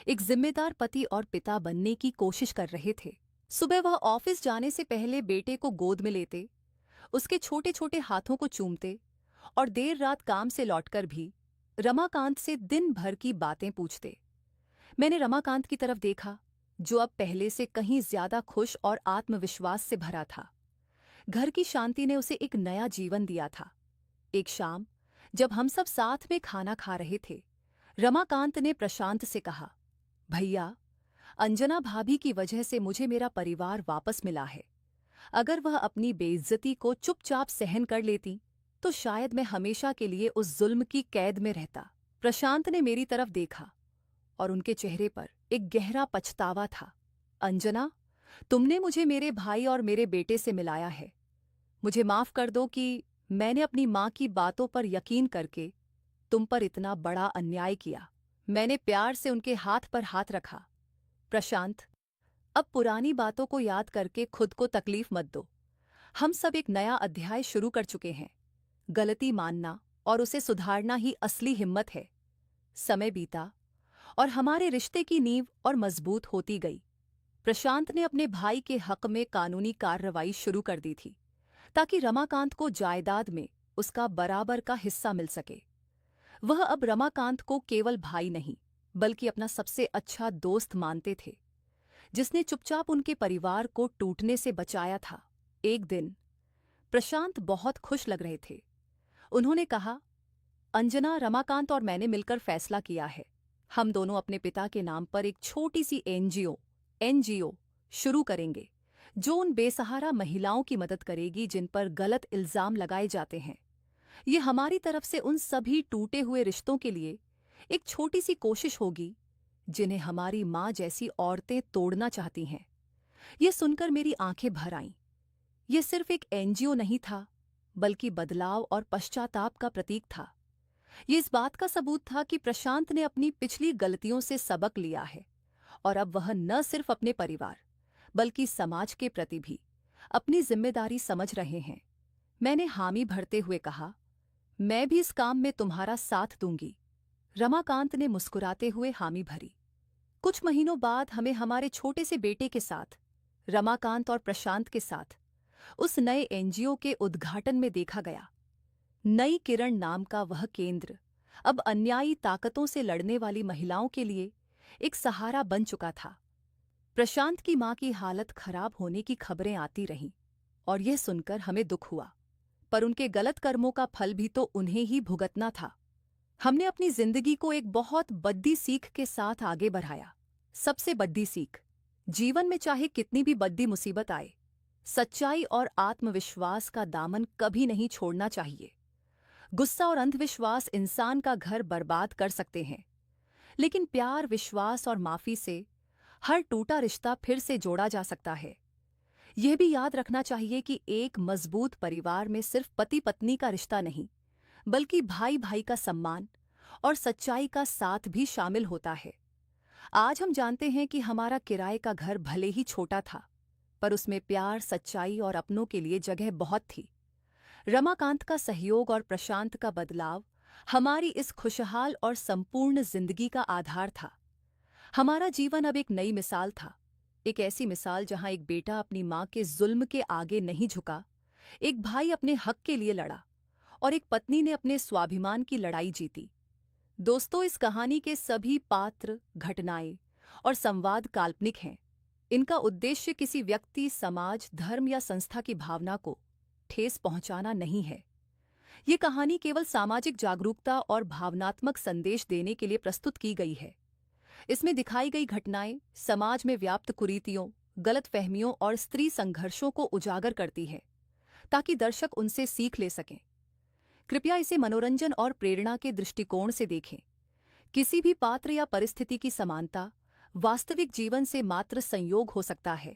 एक जिम्मेदार पति और पिता बनने की कोशिश कर रहे थे। सुबह वह ऑफिस जाने से पहले बेटे को गोद में लेते, उसके छोटे छोटे हाथों को चूमते और देर रात काम से लौटकर भी रमाकांत से दिन भर की बातें पूछते। मैंने रमाकांत की तरफ देखा, जो अब पहले से कहीं ज्यादा खुश और आत्मविश्वास से भरा था। घर की शांति ने उसे एक नया जीवन दिया था। एक शाम जब हम सब साथ में खाना खा रहे थे, रमाकांत ने प्रशांत से कहा, भैया, अंजना भाभी की वजह से मुझे मेरा परिवार वापस मिला है। अगर वह अपनी बेइज्जती को चुपचाप सहन कर लेती तो शायद मैं हमेशा के लिए उस जुल्म की कैद में रहता। प्रशांत ने मेरी तरफ देखा और उनके चेहरे पर एक गहरा पछतावा था। अंजना, तुमने मुझे मेरे भाई और मेरे बेटे से मिलाया है। मुझे माफ कर दो कि मैंने अपनी मां की बातों पर यकीन करके तुम पर इतना बड़ा अन्याय किया। मैंने प्यार से उनके हाथ पर हाथ रखा। प्रशांत, अब पुरानी बातों को याद करके खुद को तकलीफ मत दो। हम सब एक नया अध्याय शुरू कर चुके हैं। गलती मानना और उसे सुधारना ही असली हिम्मत है। समय बीता और हमारे रिश्ते की नींव और मजबूत होती गई। प्रशांत ने अपने भाई के हक में कानूनी कार्रवाई शुरू कर दी थी, ताकि रमाकांत को जायदाद में उसका बराबर का हिस्सा मिल सके। वह अब रमाकांत को केवल भाई नहीं, बल्कि अपना सबसे अच्छा दोस्त मानते थे, जिसने चुपचाप उनके परिवार को टूटने से बचाया था। एक दिन प्रशांत बहुत खुश लग रहे थे। उन्होंने कहा, अंजना, रमाकांत और मैंने मिलकर फैसला किया है। हम दोनों अपने पिता के नाम पर एक छोटी सी एनजीओ शुरू करेंगे, जो उन बेसहारा महिलाओं की मदद करेगी जिन पर गलत इल्जाम लगाए जाते हैं। ये हमारी तरफ से उन सभी टूटे हुए रिश्तों के लिए एक छोटी सी कोशिश होगी जिन्हें हमारी मां जैसी औरतें तोड़ना चाहती हैं। ये सुनकर मेरी आंखें भर आईं। ये सिर्फ एक एनजीओ नहीं था, बल्कि बदलाव और पश्चाताप का प्रतीक था। ये इस बात का सबूत था कि प्रशांत ने अपनी पिछली गलतियों से सबक लिया है और अब वह न सिर्फ अपने परिवार, बल्कि समाज के प्रति भी अपनी जिम्मेदारी समझ रहे हैं। मैंने हामी भरते हुए कहा, मैं भी इस काम में तुम्हारा साथ दूंगी। रमाकांत ने मुस्कुराते हुए हामी भरी। कुछ महीनों बाद हमें हमारे छोटे से बेटे के साथ, रमाकांत और प्रशांत के साथ, उस नए एनजीओ के उद्घाटन में देखा गया। नई किरण नाम का वह केंद्र अब अन्यायी ताकतों से लड़ने वाली महिलाओं के लिए एक सहारा बन चुका था। प्रशांत की मां की हालत खराब होने की खबरें आती रहीं और यह सुनकर हमें दुख हुआ। पर उनके गलत कर्मों का फल भी तो उन्हें ही भुगतना था। हमने अपनी जिंदगी को एक बहुत बड़ी सीख के साथ आगे बढ़ाया। सबसे बड़ी सीख, जीवन में चाहे कितनी भी बड़ी मुसीबत आए, सच्चाई और आत्मविश्वास का दामन कभी नहीं छोड़ना चाहिए। गुस्सा और अंधविश्वास इंसान का घर बर्बाद कर सकते हैं, लेकिन प्यार, विश्वास और माफी से हर टूटा रिश्ता फिर से जोड़ा जा सकता है। यह भी याद रखना चाहिए कि एक मजबूत परिवार में सिर्फ पति पत्नी का रिश्ता नहीं, बल्कि भाई भाई का सम्मान और सच्चाई का साथ भी शामिल होता है। आज हम जानते हैं कि हमारा किराए का घर भले ही छोटा था, पर उसमें प्यार, सच्चाई और अपनों के लिए जगह बहुत थी। रमाकांत का सहयोग और प्रशांत का बदलाव हमारी इस खुशहाल और संपूर्ण जिंदगी का आधार था। हमारा जीवन अब एक नई मिसाल था, एक ऐसी मिसाल जहां एक बेटा अपनी मां के जुल्म के आगे नहीं झुका, एक भाई अपने हक के लिए लड़ा और एक पत्नी ने अपने स्वाभिमान की लड़ाई जीती। दोस्तों, इस कहानी के सभी पात्र, घटनाएं और संवाद काल्पनिक हैं। इनका उद्देश्य किसी व्यक्ति, समाज, धर्म या संस्था की भावना को ठेस पहुंचाना नहीं है। ये कहानी केवल सामाजिक जागरूकता और भावनात्मक संदेश देने के लिए प्रस्तुत की गई है। इसमें दिखाई गई घटनाएं समाज में व्याप्त कुरीतियों, गलतफहमियों और स्त्री संघर्षों को उजागर करती है, ताकि दर्शक उनसे सीख ले सकें। कृपया इसे मनोरंजन और प्रेरणा के दृष्टिकोण से देखें। किसी भी पात्र या परिस्थिति की समानता वास्तविक जीवन से मात्र संयोग हो सकता है।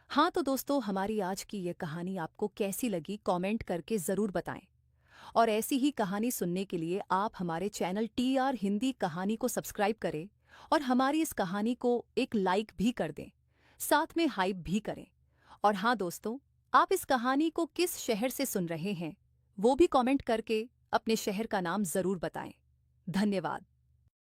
हाँ तो दोस्तों, हमारी आज की यह कहानी आपको कैसी लगी कमेंट करके ज़रूर बताएं। और ऐसी ही कहानी सुनने के लिए आप हमारे चैनल TR हिंदी कहानी को सब्सक्राइब करें और हमारी इस कहानी को एक लाइक भी कर दें, साथ में हाइप भी करें। और हाँ दोस्तों, आप इस कहानी को किस शहर से सुन रहे हैं वो भी कमेंट करके अपने शहर का नाम ज़रूर बताएं। धन्यवाद।